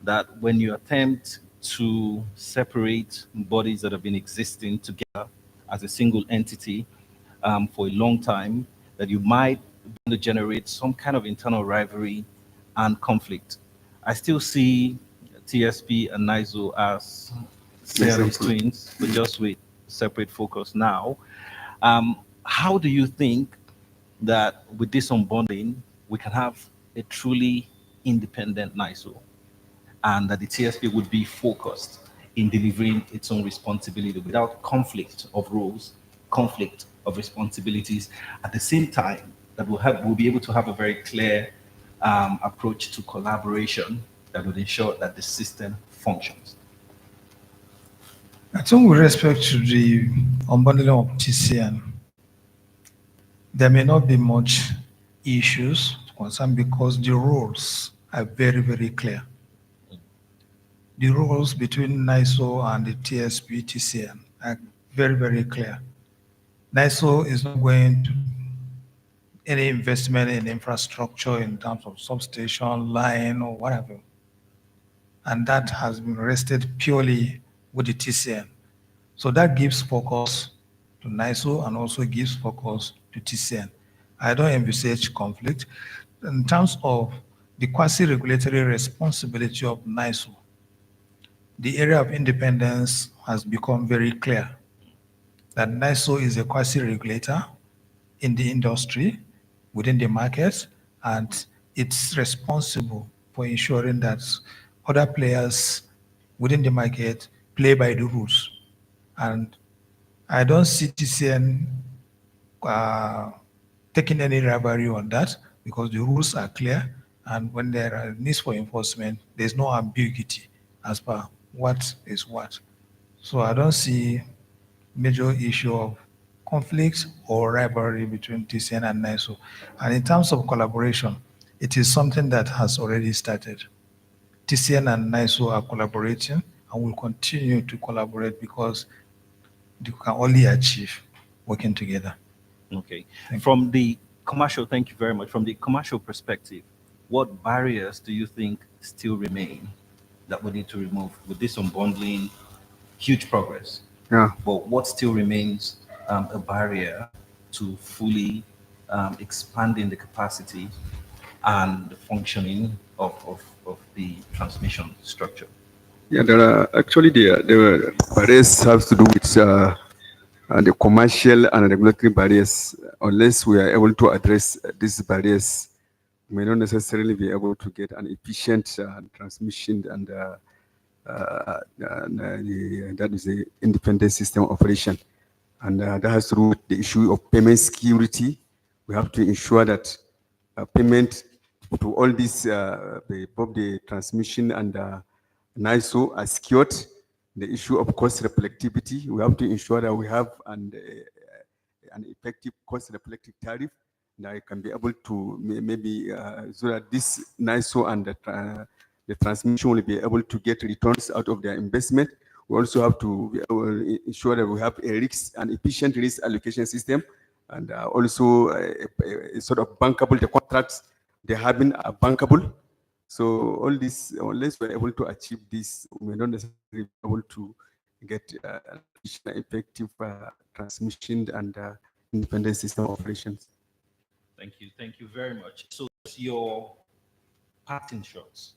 that when you attempt to separate bodies that have been existing together as a single entity for a long time, that you might generate some kind of internal rivalry and conflict. I still see TSP and NISO as series twins, but just with separate focus now. How do you think that with this unbundling, we can have a truly independent NISO, and that the TSP would be focused in delivering its own responsibility without conflict of roles, conflict of responsibilities, at the same time that we'll be able to have a very clear approach to collaboration that would ensure that the system functions? I think with respect to the unbundling of TCN, there may not be much issues concerned because the roles are very, very clear. The roles between NISO and the TSP, TCN are very, very clear. NISO is not going to any investment in infrastructure in terms of substation, line, or whatever. And that has been rested purely with the TCN. So that gives focus to NISO and also gives focus to TCN. I don't envisage conflict. In terms of the quasi-regulatory responsibility of NISO, the area of independence has become very clear, that NISO is a quasi-regulator in the industry, within the market, and it's responsible for ensuring that other players within the market play by the rules. And I don't see TCN taking any rivalry on that, because the rules are clear, and when there are needs for enforcement, there's no ambiguity as per what is what. So I don't see major issue of conflict or rivalry between TCN and NISO. And in terms of collaboration, it is something that has already started. TCN and NISO are collaborating and will continue to collaborate, because they can only achieve working together. Okay. From the commercial, thank you very much. From the commercial perspective, what barriers do you think still remain that we need to remove? With this unbundling, huge progress. Yeah. But what still remains a barrier to fully expanding the capacity and the functioning of the transmission structure? Yeah, there are actually the barriers have to do with the commercial and regulatory barriers. Unless we are able to address these barriers, we may not necessarily be able to get an efficient transmission and that is the independent system operation. And that has to do with the issue of payment security. We have to ensure that payment to all these, both the transmission and NISO are secured. The issue of cost reflectivity, we have to ensure that we have an effective cost reflective tariff that can be able to maybe so that this NISO and the transmission will be able to get returns out of their investment. We also have to ensure that we have an efficient risk allocation system, and also a sort of bankable, the contracts they're having are bankable. So all this, unless we're able to achieve this, we may not necessarily be able to get effective transmission and independent system operations. Thank you very much. So your parting shots.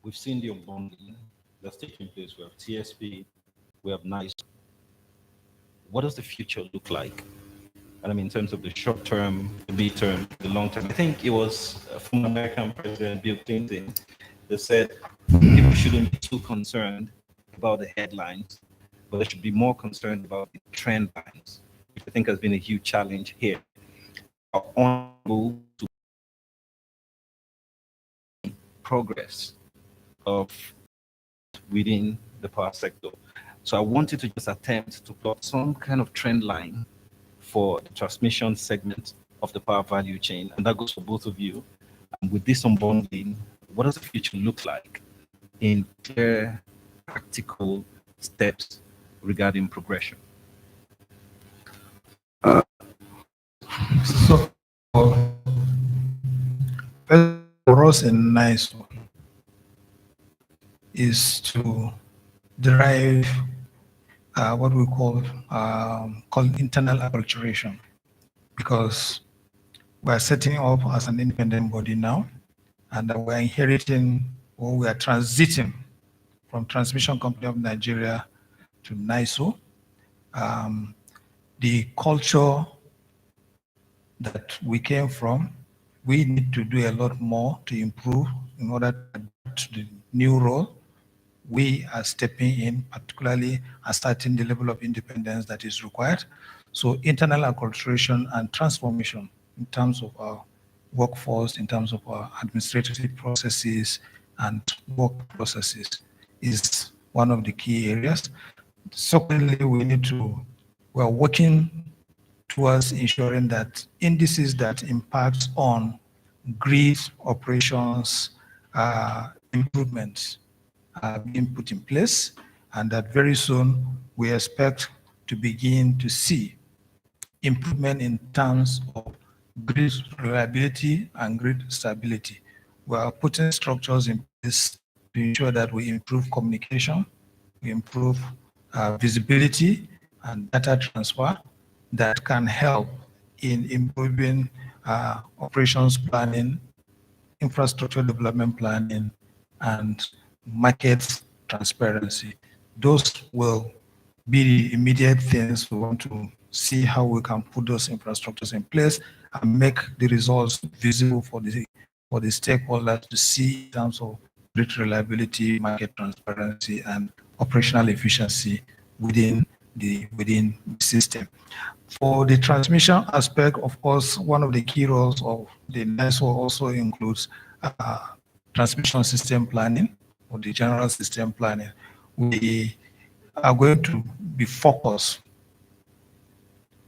We've seen the unbundling that's taking place. We have TSP, we have NISO. What does the future look like? And I mean, in terms of the short term, the mid-term, the long term. I think it was former American President Bill Clinton that said people shouldn't be too concerned about the headlines, but they should be more concerned about the trend lines, which I think has been a huge challenge here. Are unable to progress of within the power sector. So I wanted to just attempt to plot some kind of trend line for the transmission segment of the power value chain, and that goes for both of you. And with this unbundling, what does the future look like in clear, practical steps regarding progression? So for us in NISO is to derive what we call internal acculturation, because we're setting up as an independent body now, and we're inheriting, or we are transiting from Transmission Company of Nigeria to NISO. The culture that we came from, we need to do a lot more to improve in order to adapt to the new role. We are stepping in, particularly starting the level of independence that is required. So internal acculturation and transformation in terms of our workforce, in terms of our administrative processes and work processes is one of the key areas. Secondly, we're working towards ensuring that indices that impact on grid operations improvements are being put in place, and that very soon we expect to begin to see improvement in terms of grid reliability and grid stability. We are putting structures in place to ensure that we improve communication, we improve visibility and data transfer that can help in improving operations planning, infrastructure development planning, and market transparency. Those will be the immediate things we want to see how we can put those infrastructures in place and make the results visible for the stakeholders to see in terms of grid reliability, market transparency, and operational efficiency within the system. For the transmission aspect, of course, one of the key roles of the NISO also includes transmission system planning or the general system planning. We are going to be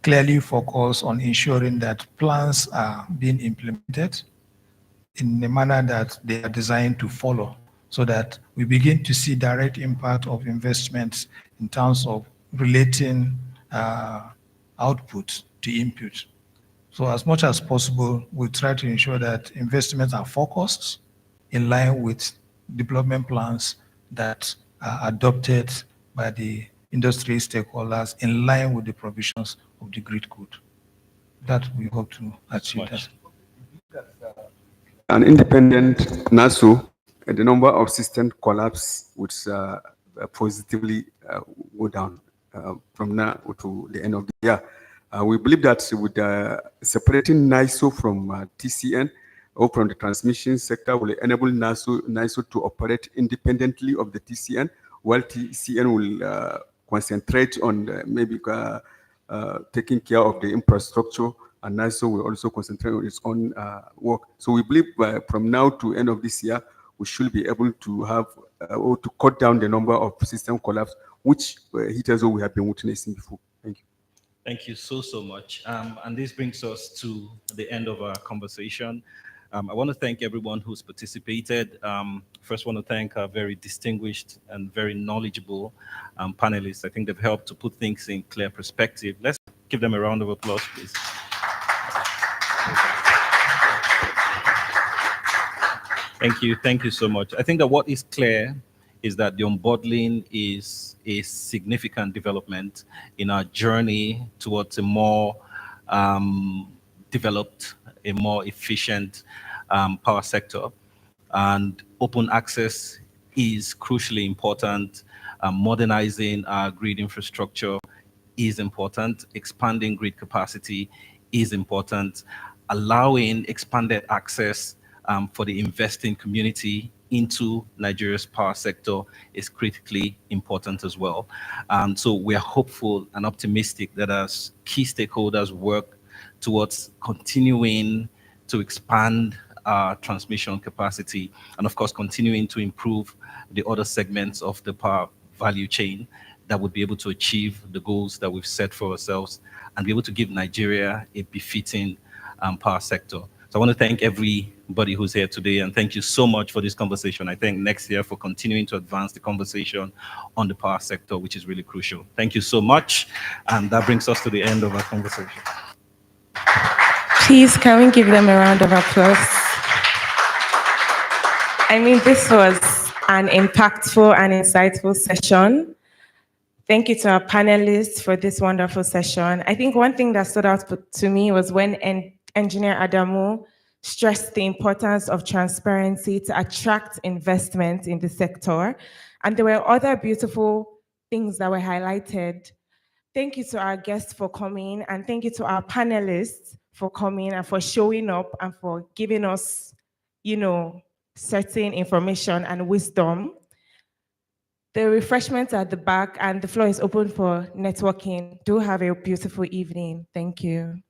clearly focused on ensuring that plans are being implemented in a manner that they are designed to follow, so that we begin to see direct impact of investments in terms of relating output to input. So as much as possible, we try to ensure that investments are focused in line with development plans that are adopted by the industry stakeholders in line with the provisions of the grid code. That we hope to achieve that. An independent NISO, the number of system collapse would positively go down from now to the end of the year. We believe that with separating NISO from TCN or from the transmission sector will enable NISO to operate independently of the TCN, while TCN will concentrate on maybe taking care of the infrastructure, and NISO will also concentrate on its own work. So we believe from now to end of this year, we should be able to have or to cut down the number of system collapse, which hitherto we have been witnessing before. Thank you. Thank you so much. And this brings us to the end of our conversation. I want to thank everyone who's participated. First, want to thank our very distinguished and very knowledgeable panelists. I think they've helped to put things in clear perspective. Let's give them a round of applause, please. Thank you so much. I think that what is clear is that the unbundling is a significant development in our journey towards a more developed, a more efficient power sector. And open access is crucially important. Modernizing our grid infrastructure is important. Expanding grid capacity is important. Allowing expanded access for the investing community into Nigeria's power sector is critically important as well. So we are hopeful and optimistic that as key stakeholders work towards continuing to expand our transmission capacity and of course continuing to improve the other segments of the power value chain, that would be able to achieve the goals that we've set for ourselves and be able to give Nigeria a befitting power sector. So I want to thank everybody who's here today, and thank you so much for this conversation. I thank NextYear for continuing to advance the conversation on the power sector, which is really crucial. Thank you so much, and that brings us to the end of our conversation. Please, can we give them a round of applause? I mean, this was an impactful and insightful session. Thank you to our panelists for this wonderful session. I think one thing that stood out to me was when Engineer Adamu stressed the importance of transparency to attract investment in the sector. And there were other beautiful things that were highlighted. Thank you to our guests for coming, and thank you to our panelists for coming and for showing up and for giving us, certain information and wisdom. The refreshments are at the back, and the floor is open for networking. Do have a beautiful evening. Thank you.